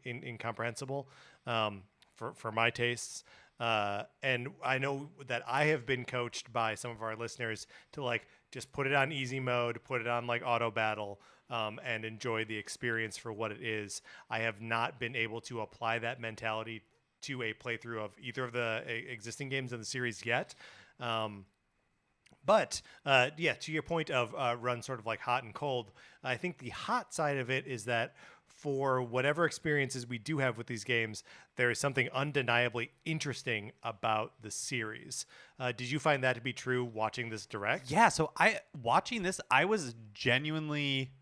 incomprehensible for my tastes. And I know that I have been coached by some of our listeners to like just put it on easy mode, put it on like auto battle, and enjoy the experience for what it is. I have not been able to apply that mentality to a playthrough of either of the existing games in the series yet. But to your point of run sort of like hot and cold, I think the hot side of it is that for whatever experiences we do have with these games, there is something undeniably interesting about the series. Did you find that to be true watching this Direct? Yeah, so watching this, I was genuinely...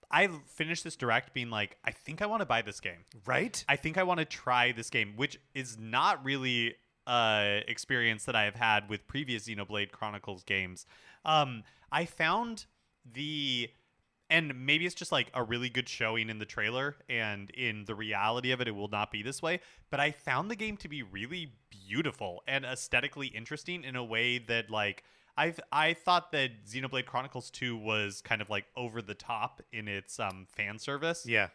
I finished this Direct being like, I think I want to buy this game. Right? I think I want to try this game, which is not really experience that I have had with previous Xenoblade Chronicles games. I found and maybe it's just like a really good showing in the trailer, and in the reality of it, it will not be this way. But I found the game to be really beautiful and aesthetically interesting in a way that like, I thought that Xenoblade Chronicles 2 was kind of like over the top in its fan service. Yeah.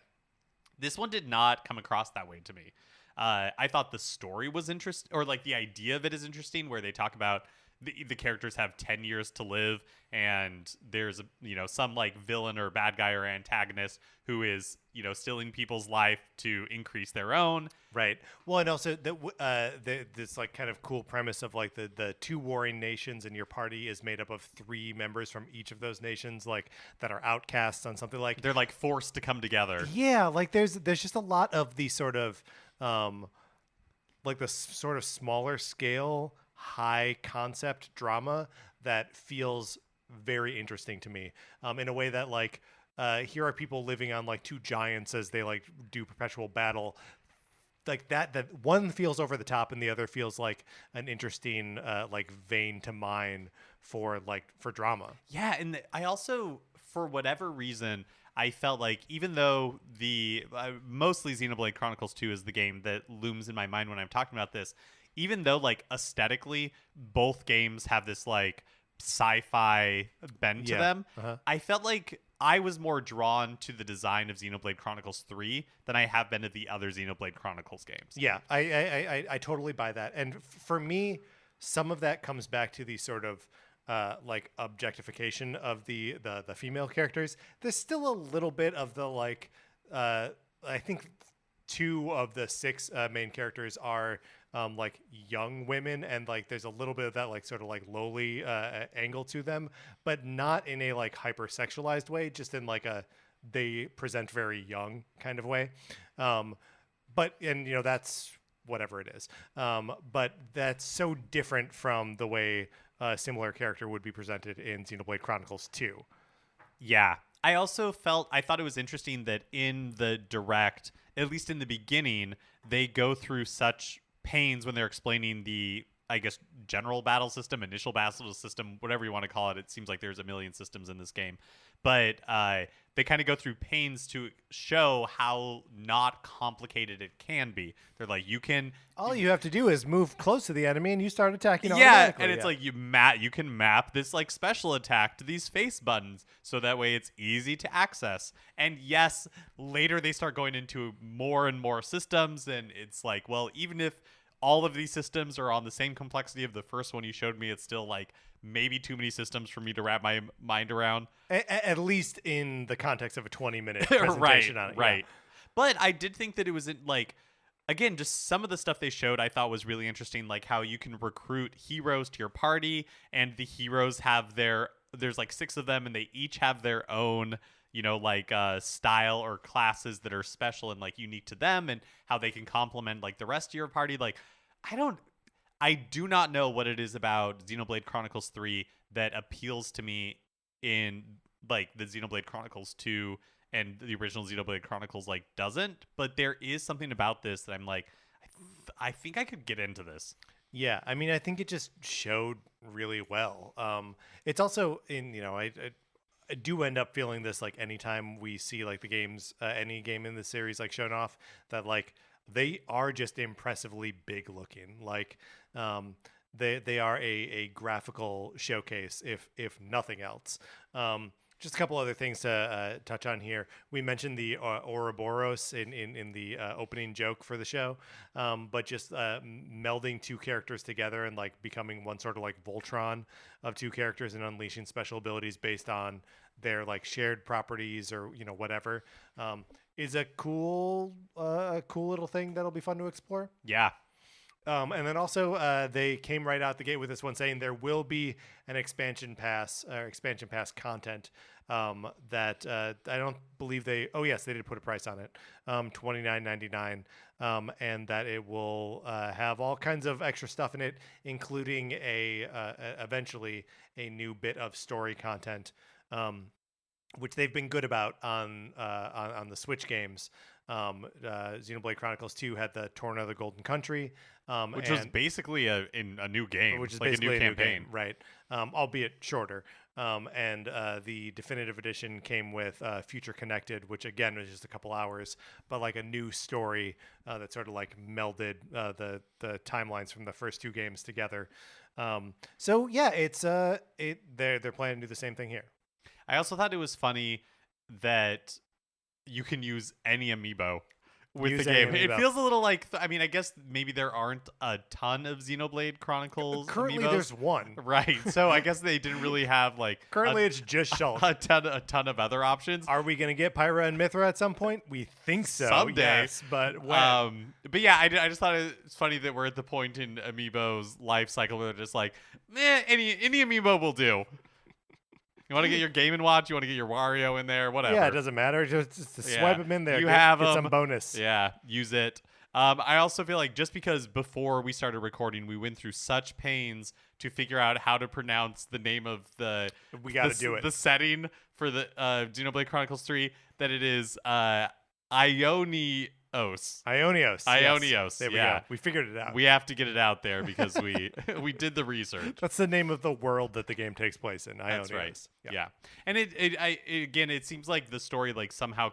This one did not come across that way to me. I thought the story was interesting, or like the idea of it is interesting, where they talk about the characters have 10 years to live, and there's some like villain or bad guy or antagonist who is stealing people's life to increase their own. Right. Well, and also this like kind of cool premise of like the two warring nations, and your party is made up of 3 members from each of those nations, like that are outcasts on something like they're like forced to come together. Yeah, like there's just a lot of the sort of like the sort of smaller scale, high concept drama that feels very interesting to me, in a way that like here are people living on like 2 giants as they like do perpetual battle. Like that one feels over the top, and the other feels like an interesting like vein to mine for drama. Yeah, and I also, for whatever reason, I felt like even though the mostly Xenoblade Chronicles 2 is the game that looms in my mind when I'm talking about this, even though like aesthetically both games have this like sci-fi bend to them, I felt like I was more drawn to the design of Xenoblade Chronicles 3 than I have been to the other Xenoblade Chronicles games. Yeah, I totally buy that. And for me, some of that comes back to the sort of like objectification of the female characters. There's still a little bit of the like I think 2 of the 6 main characters are like young women, and like there's a little bit of that like sort of like lowly angle to them, but not in a like hypersexualized way, just in like a they present very young kind of way. That's whatever it is. But that's so different from the way a similar character would be presented in Xenoblade Chronicles 2. Yeah. I thought it was interesting that in the direct, at least in the beginning, they go through such pains when they're explaining the, I guess, general battle system, initial battle system, whatever you want to call it. It seems like there's a million systems in this game. But they kind of go through pains to show how not complicated it can be. They're like, all you have to do is move close to the enemy and you start attacking automatically. And it's like you can map this like special attack to these face buttons so that way it's easy to access. And yes, later they start going into more and more systems, and it's like, well, even if all of these systems are on the same complexity of the first one you showed me, it's still like maybe too many systems for me to wrap my mind around. At least in the context of a 20-minute presentation on it. Right. Yeah. But I did think that it was like, again, just some of the stuff they showed I thought was really interesting, like how you can recruit heroes to your party, and the heroes have there's like 6 of them, and they each have their own, style or classes that are special and like unique to them, and how they can complement like the rest of your party. Like, I do not know what it is about Xenoblade Chronicles 3 that appeals to me in like the Xenoblade Chronicles 2 and the original Xenoblade Chronicles like doesn't, but there is something about this that I'm like, I think I could get into this. Yeah, I mean, I think it just showed really well. It's also I do end up feeling this like anytime we see like the games, any game in the series like shown off, that like they are just impressively big looking. Like they are a graphical showcase, if nothing else. Just a couple other things to touch on here. We mentioned the Ouroboros in the opening joke for the show, but just melding 2 characters together and like becoming one sort of like Voltron of 2 characters and unleashing special abilities based on their like shared properties or whatever, is a cool little thing that'll be fun to explore. Yeah. And then also they came right out the gate with this one saying there will be an expansion pass content that I don't believe they. Oh yes, they did put a price on it, $29.99, and that it will have all kinds of extra stuff in it, including eventually a new bit of story content, which they've been good about on the Switch games. Xenoblade Chronicles 2 had the Torn of the Golden Country, which was basically a new game, which is like basically a new campaign, game, right? Albeit shorter. And the definitive edition came with Future Connected, which again was just a couple hours, but like a new story that sort of like melded the timelines from the first 2 games together. So yeah, they're planning to do the same thing here. I also thought it was funny that you can use any amiibo with the game. It feels a little like, I mean, I guess maybe there aren't a ton of Xenoblade Chronicles Currently, amiibos. there's one. Right. So I guess they didn't really have like Currently, it's just Shulk. a ton of other options. Are we going to get Pyra and Mithra at some point? We think so. Someday. Yes, but when? But yeah, I just thought it's funny that we're at the point in amiibo's life cycle where they're just like, any amiibo will do. You want to get your Game & Watch? You want to get your Wario in there? Whatever. Yeah, it doesn't matter. Just swipe them in there. You get some bonus. Yeah, use it. I also feel like just because before we started recording, we went through such pains to figure out how to pronounce the name of the setting for the Xenoblade Chronicles 3, that it is Ionios. Ionios. Yes. There we go. We figured it out. We have to get it out there because we did the research. That's the name of the world that the game takes place in. Ionios. That's right. Yeah. And it seems like the story like somehow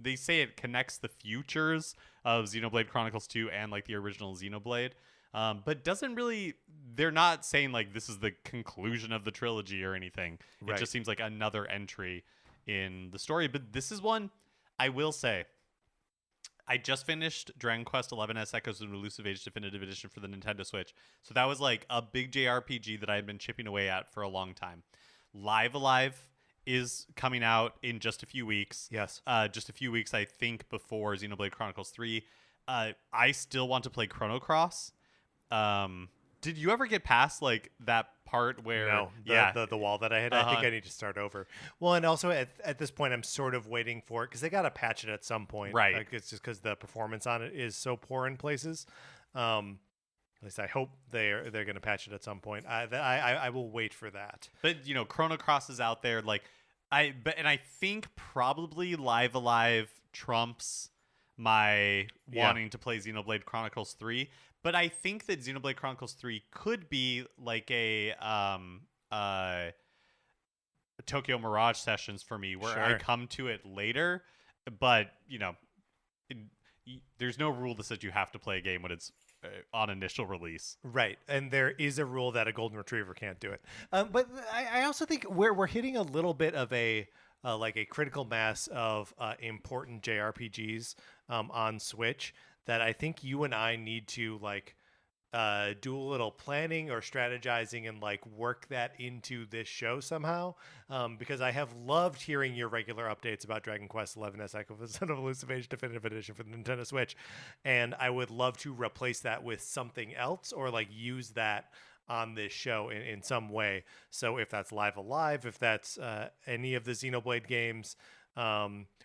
they say it connects the futures of Xenoblade Chronicles 2 and like the original Xenoblade. But doesn't really, they're not saying like this is the conclusion of the trilogy or anything. Right. It just seems like another entry in the story. But this is one I will say, I just finished Dragon Quest XI Echoes of Elusive Age Definitive Edition for the Nintendo Switch. So that was like a big JRPG that I had been chipping away at for a long time. Live Alive is coming out in just a few weeks. Yes. Just a few weeks, I think, before Xenoblade Chronicles 3. I still want to play Chrono Cross. Did you ever get past like that part where No, the wall that I hit, I think I need to start over. Well, and also at this point, I'm sort of waiting for it because they got to patch it at some point. Right. Like, it's just because the performance on it is so poor in places. At least I hope they're going to patch it at some point. I will wait for that. But Chrono Cross is out there. Like and I think probably Live Alive trumps my wanting to play Xenoblade Chronicles 3. But I think that Xenoblade Chronicles 3 could be like a Tokyo Mirage Sessions for me, where I come to it later. But there's no rule that says you have to play a game when it's on initial release. Right, and there is a rule that a golden retriever can't do it. But I also think we're hitting a little bit of a like a critical mass of important JRPGs on Switch that I think you and I need to like do a little planning or strategizing and like work that into this show somehow, because I have loved hearing your regular updates about Dragon Quest XI as Echoes of Elusive Age Definitive Edition for the Nintendo Switch, and I would love to replace that with something else or like use that on this show in some way. So if that's Live Alive, if that's any of the Xenoblade games,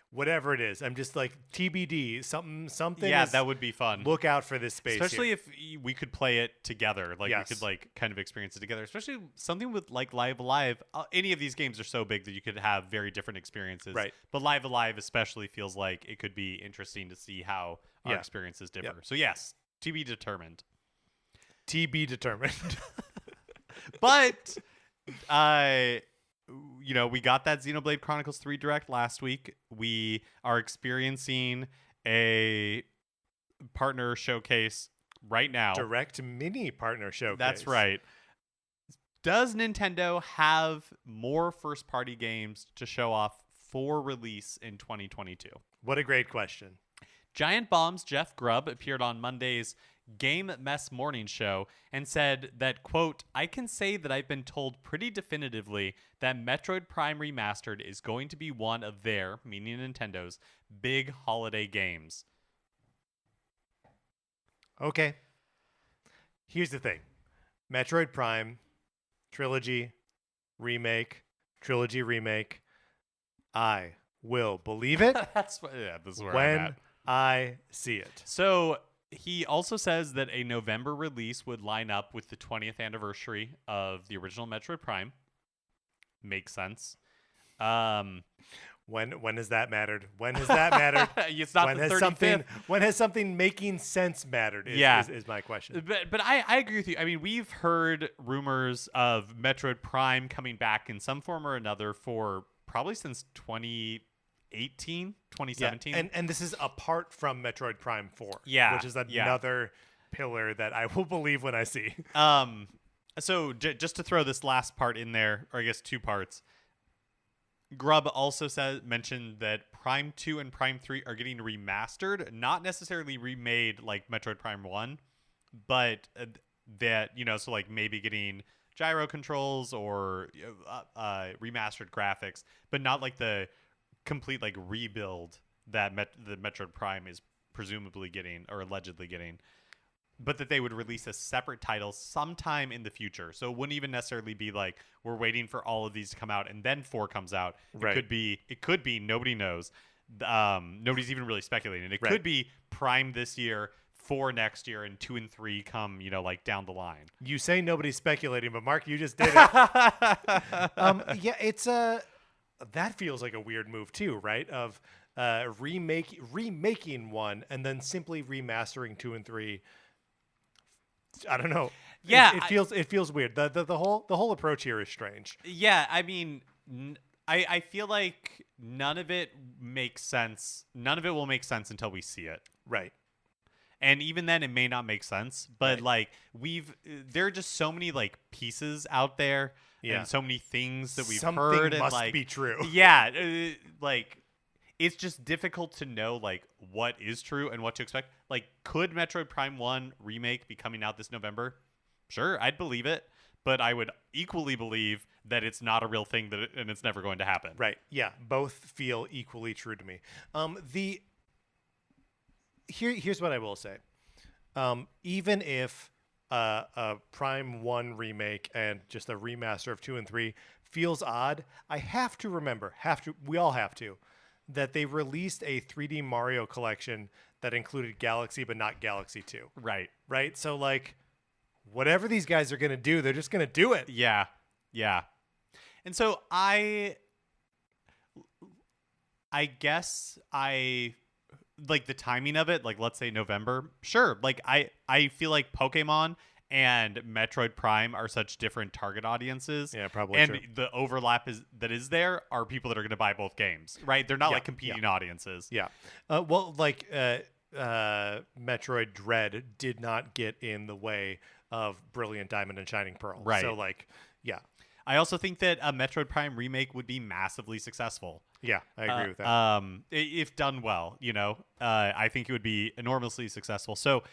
whatever it is, I'm just like TBD, something. Yeah, that would be fun. Look out for this space, especially here. if we could play it together. Like we could like kind of experience it together. Especially something with like Live Alive. Any of these games are so big that you could have very different experiences. Right. But Live Alive especially feels like it could be interesting to see how our experiences differ. So yes, to be determined. TB determined. But we got that Xenoblade Chronicles 3 Direct last week. We are experiencing a partner showcase right now. Direct mini partner showcase. That's right. Does Nintendo have more first-party games to show off for release in 2022? What a great question. Giant Bomb's Jeff Grubb appeared on Monday's Game Mess Morning Show and said that, quote, I can say that I've been told pretty definitively that Metroid Prime Remastered is going to be one of their, meaning Nintendo's, big holiday games. Okay. Here's the thing. Metroid Prime, trilogy, remake, I will believe it This is where when I'm at. I see it. So he also says that a November release would line up with the 20th anniversary of the original Metroid Prime. Makes sense. When has that mattered? When has that mattered? It's not when the has 35th. When has something making sense mattered? Is my question. But I agree with you. I mean, we've heard rumors of Metroid Prime coming back in some form or another for probably since 2018, 2017. Yeah. And this is apart from Metroid Prime 4. Yeah. Which is another pillar that I will believe when I see. So just to throw this last part in there, or I guess two parts, Grubb also mentioned that Prime 2 and Prime 3 are getting remastered, not necessarily remade like Metroid Prime 1, but that, so like maybe getting gyro controls or remastered graphics, but not like the complete like rebuild that the Metroid Prime is presumably getting or allegedly getting, but that they would release a separate title sometime in the future. So it wouldn't even necessarily be like we're waiting for all of these to come out and then 4 comes out. Right. It could be nobody knows. Nobody's even really speculating. It could be Prime this year, 4 next year, and 2 and 3 come, like down the line. You say nobody's speculating, but Mark, you just did it. It's that feels like a weird move too, right? Of remaking one and then simply remastering 2 and 3. I don't know. Yeah, it feels weird. The whole approach here is strange. Yeah, I mean, I feel like none of it makes sense. None of it will make sense until we see it. Right. And even then, it may not make sense. But right. like there are just so many like pieces out there, and so many things that we've Something heard, and must like be true. Yeah, like it's just difficult to know like what is true and what to expect. Like, could Metroid Prime 1 remake be coming out this November? Sure, I'd believe it, but I would equally believe that it's not a real thing and it's never going to happen. Right. Yeah, both feel equally true to me. Here's what I will say. Even if a Prime 1 remake and just a remaster of 2 and 3 feels odd. I have to remember, we all have to, that they released a 3D Mario collection that included Galaxy but not Galaxy 2. Right. Right? So like whatever these guys are going to do, they're just going to do it. Yeah. Yeah. And so I guess I like the timing of it, like let's say November. Sure. Like I feel like Pokemon and Metroid Prime are such different target audiences. Yeah, probably and true. the overlap is there are people that are going to buy both games, right? They're not like competing audiences. Yeah. Well, like Metroid Dread did not get in the way of Brilliant Diamond and Shining Pearl. Right. So like, yeah. I also think that a Metroid Prime remake would be massively successful. Yeah, I agree with that. If done well, you know, I think it would be enormously successful. So,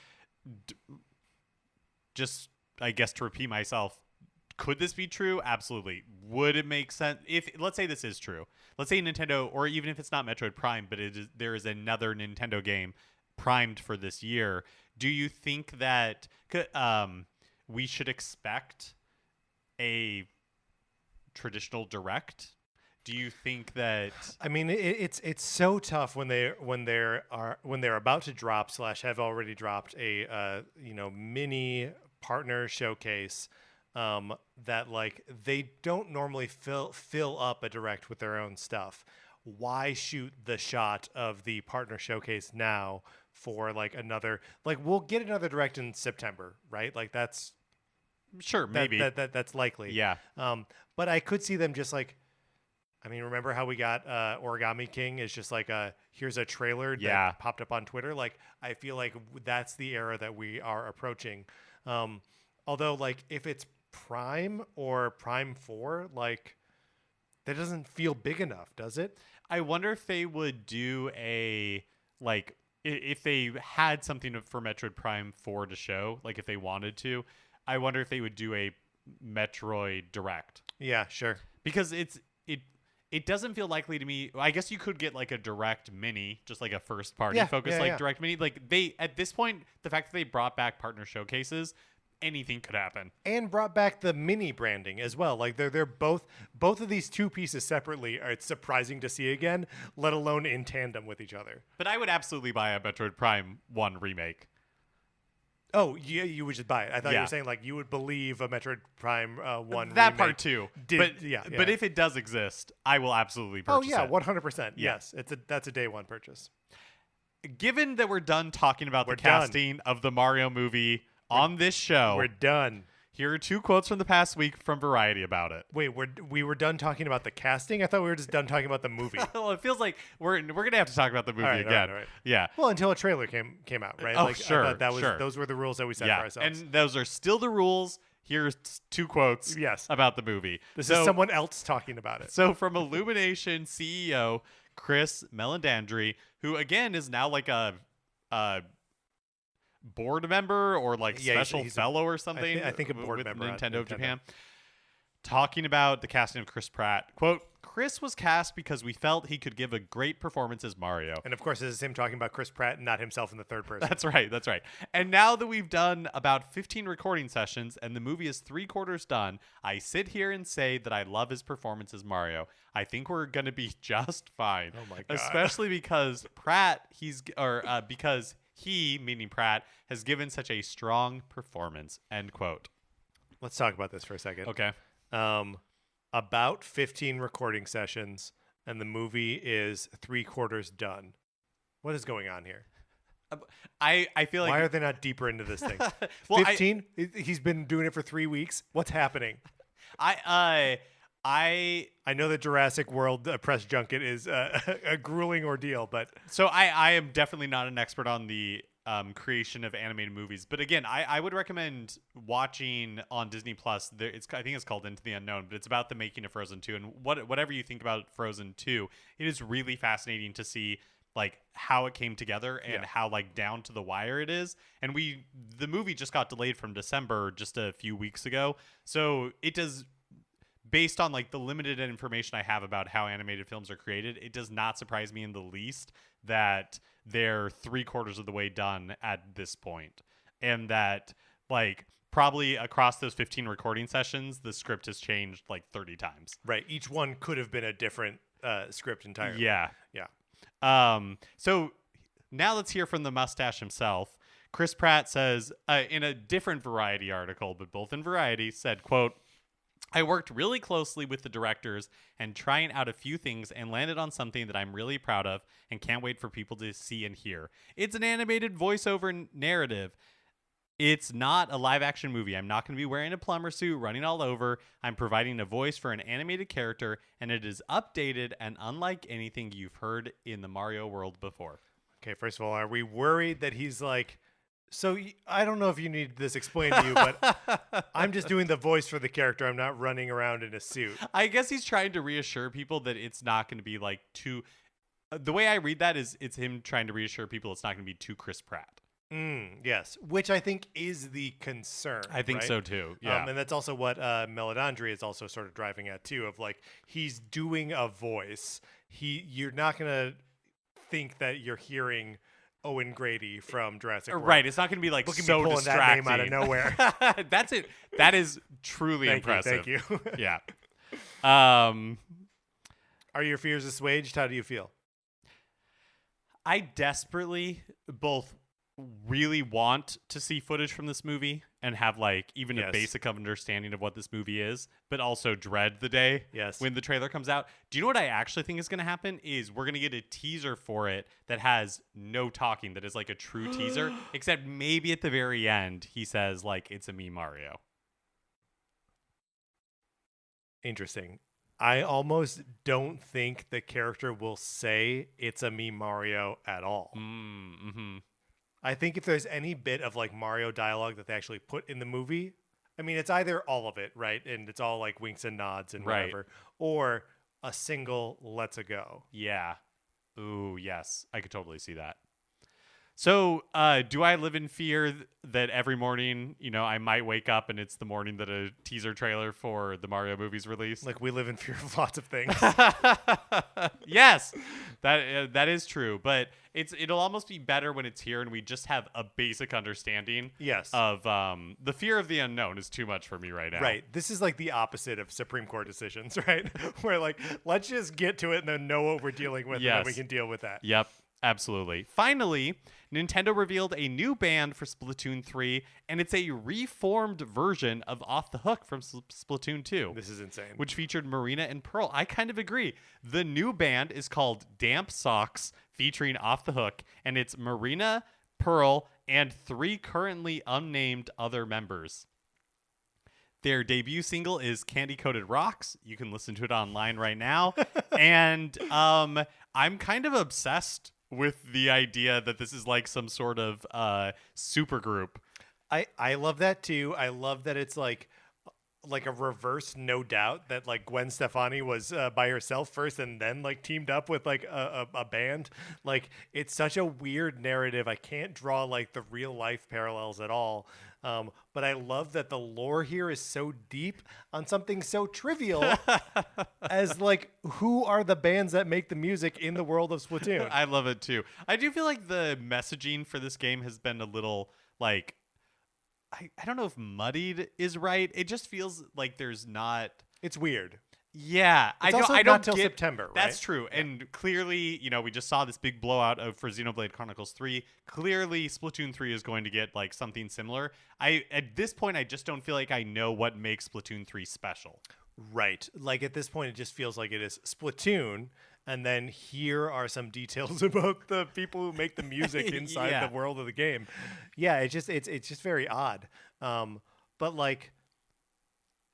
just I guess to repeat myself, could this be true? Absolutely. Would it make sense if, let's say this is true? Let's say Nintendo, or even if it's not Metroid Prime, but there is another Nintendo game primed for this year. Do you think that we should expect a traditional direct? Do you think that? I mean, it's so tough when they're about to drop / have already dropped a mini partner showcase that like they don't normally fill up a direct with their own stuff. Why shoot the shot of the partner showcase now for like another, like we'll get another direct in September, right? Like that's sure, maybe that's likely. Yeah. But I could see them just like, I mean, remember how we got Origami King is just like here's a trailer that popped up on Twitter. Like, I feel like that's the era that we are approaching. Although, like, if it's Prime or Prime 4, like, that doesn't feel big enough, does it? I wonder if they would do like, if they had something for Metroid Prime 4 to show, like, if they wanted to, I wonder if they would do a Metroid Direct. Yeah, sure. Because it doesn't feel likely to me. I guess you could get like a Direct Mini, just like a first party focus, Direct Mini. Like they, at this point, the fact that they brought back partner showcases, anything could happen. And brought back the mini branding as well. Like they're both of these two pieces separately. It's surprising to see again, let alone in tandem with each other. But I would absolutely buy a Metroid Prime 1 remake. Oh, yeah, you would just buy it. I thought you were saying like you would believe a Metroid Prime 1 that remake part too. But if it does exist, I will absolutely purchase it. Oh yeah, 100%. Yes, that's a day one purchase. Given that we're done talking about the casting of the Mario movie on this show, we're done. Here are 2 quotes from the past week from Variety about it. Wait, we were done talking about the casting? I thought we were just done talking about the movie. Well, it feels like we're gonna have to talk about the movie again. All right. Yeah. Well, until a trailer came out, right? Oh, like, sure. I thought that was sure. Those were the rules that we set for ourselves. And those are still the rules. Here's 2 quotes about the movie. This is someone else talking about it. So from Illumination CEO Chris Meledandri, who again is now like a board member or like special fellow or something. I think a board with member Nintendo of Japan. Talking about the casting of Chris Pratt. Quote, Chris was cast because we felt he could give a great performance as Mario. And of course, this is him talking about Chris Pratt and not himself in the third person. That's right. And now that we've done about 15 recording sessions and the movie is 3/4 done, I sit here and say that I love his performance as Mario. I think we're going to be just fine. Oh my God. Especially because because he, meaning Pratt, has given such a strong performance, end quote. Let's talk about this for a second. Okay. About 15 recording sessions, and the movie is 3/4 done. What is going on here? I feel like... Why are they not deeper into this thing? Well, 15? He's been doing it for 3 weeks? What's happening? I know that Jurassic World press junket is a grueling ordeal, but... So I am definitely not an expert on the creation of animated movies. But again, I would recommend watching on Disney Plus. I think it's called Into the Unknown, but it's about the making of Frozen 2. And whatever you think about Frozen 2, it is really fascinating to see like how it came together and how like down to the wire it is. And the movie just got delayed from December just a few weeks ago. So it does... Based on like the limited information I have about how animated films are created, it does not surprise me in the least that they're 3/4 of the way done at this point, and that like probably across those 15 recording sessions, the script has changed like 30 times. Right. Each one could have been a different script entirely. Yeah. So now let's hear from the mustache himself. Chris Pratt says in a different Variety article, but both in Variety, said, quote, I worked really closely with the directors and trying out a few things and landed on something that I'm really proud of and can't wait for people to see and hear. It's an animated voiceover narrative. It's not a live action movie. I'm not going to be wearing a plumber suit, running all over. I'm providing a voice for an animated character, and it is updated and unlike anything you've heard in the Mario world before. Okay, first of all, are we worried that he's like, so I don't know if you need this explained to you, but I'm just doing the voice for the character. I'm not running around in a suit. I guess he's trying to reassure people that it's not going to be like too. The way I read that is it's him trying to reassure people it's not going to be too Chris Pratt. Yes, which I think is the concern. I think right? so too. Yeah, and that's also what Meledandri is also sort of driving at too. Of like he's doing a voice. You're not gonna think that you're hearing Owen Grady from Jurassic World. Right. It's not going to be like Look at so me pulling distracting. that name out of nowhere. That's it. That is truly impressive. Thank you. Yeah. Are your fears assuaged? How do you feel? I desperately both really want to see footage from this movie and have like even a basic understanding of what this movie is, but also dread the day when the trailer comes out. Do you know what I actually think is going to happen is we're going to get a teaser for it that has no talking, that is like a true teaser, except maybe at the very end he says like it's a me Mario. Interesting. I almost don't think the character will say it's a me Mario at all. Mm-hmm. I think if there's any bit of like Mario dialogue that they actually put in the movie, I mean, it's either all of it, right? And it's all like winks and nods and whatever, or a single let's a go. Yeah. Ooh, yes. I could totally see that. So, do I live in fear that every morning, I might wake up and it's the morning that a teaser trailer for the Mario movie's released? Like we live in fear of lots of things. Yes, that is true. But it'll almost be better when it's here and we just have a basic understanding. Yes. Of the fear of the unknown is too much for me right now. Right. This is like the opposite of Supreme Court decisions, right? Where like let's just get to it and then know what we're dealing with, and then we can deal with that. Yep. Absolutely. Finally, Nintendo revealed a new band for Splatoon 3, and it's a reformed version of Off the Hook from Splatoon 2. This is insane. Which featured Marina and Pearl. I kind of agree. The new band is called Damp Socks, featuring Off the Hook, and it's Marina, Pearl, and 3 currently unnamed other members. Their debut single is Candy Coated Rocks. You can listen to it online right now. And I'm kind of obsessed with the idea that this is like some sort of super group. I love that too. I love that it's like a reverse No Doubt, that like Gwen Stefani was by herself first and then like teamed up with like a band. Like it's such a weird narrative. I can't draw like the real life parallels at all. But I love that the lore here is so deep on something so trivial as like who are the bands that make the music in the world of Splatoon. I love it too. I do feel like the messaging for this game has been a little like, I don't know if muddied is right. It just feels like there's not. It's weird. Yeah, it's I don't not till get, September, right? That's true. Yeah. And clearly, we just saw this big blowout for Xenoblade Chronicles 3. Clearly, Splatoon 3 is going to get like something similar. At this point, I just don't feel like I know what makes Splatoon 3 special. Right. Like at this point, it just feels like it is Splatoon, and then here are some details about the people who make the music inside the world of the game. Yeah, it's just very odd. But like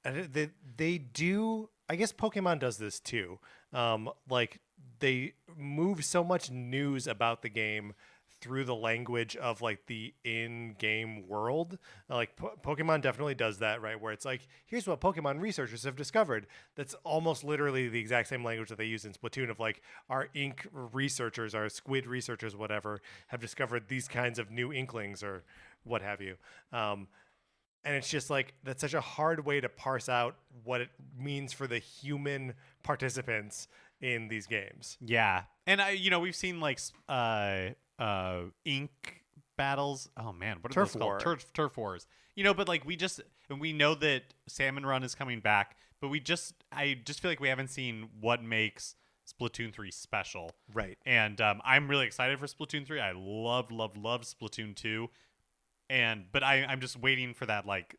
they do. I guess Pokemon does this too. Like they move so much news about the game through the language of like the in-game world. Like Pokemon definitely does that, right? Where it's like, here's what Pokemon researchers have discovered. That's almost literally the exact same language that they use in Splatoon of like our ink researchers, our squid researchers, whatever, have discovered these kinds of new inklings or what have you. And it's just like, that's such a hard way to parse out what it means for the human participants in these games. Yeah. And we've seen like ink battles. Oh man, what are Turf those called? war. Turf wars. But like we know that Salmon Run is coming back, but I just feel like we haven't seen what makes Splatoon 3 special. Right. And I'm really excited for Splatoon 3. I love Splatoon 2. But I'm just waiting for that like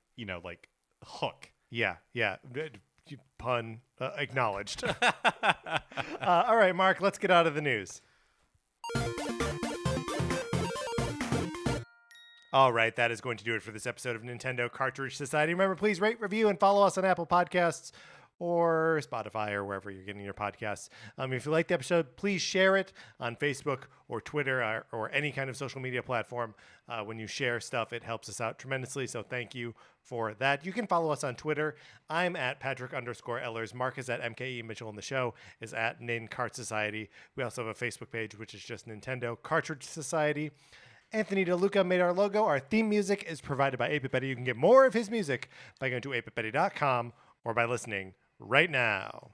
hook. Yeah. Pun acknowledged. All right, Mark, let's get out of the news. All right, that is going to do it for this episode of Nintendo Cartridge Society. Remember, please rate, review, and follow us on Apple Podcasts or Spotify or wherever you're getting your podcasts. If you like the episode, please share it on Facebook or Twitter or any kind of social media platform. When you share stuff, it helps us out tremendously, so thank you for that. You can follow us on Twitter. I'm at Patrick_Ellers. Mark is at MKE Mitchell, and the show is at Nin Cart Society. We also have a Facebook page, which is just Nintendo Cartridge Society. Anthony DeLuca made our logo. Our theme music is provided by 8BitBetty. You can get more of his music by going to 8BitBetty.com or by listening right now.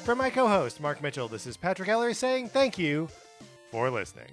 For my co-host, Mark Mitchell, this is Patrick Ellery saying thank you for listening.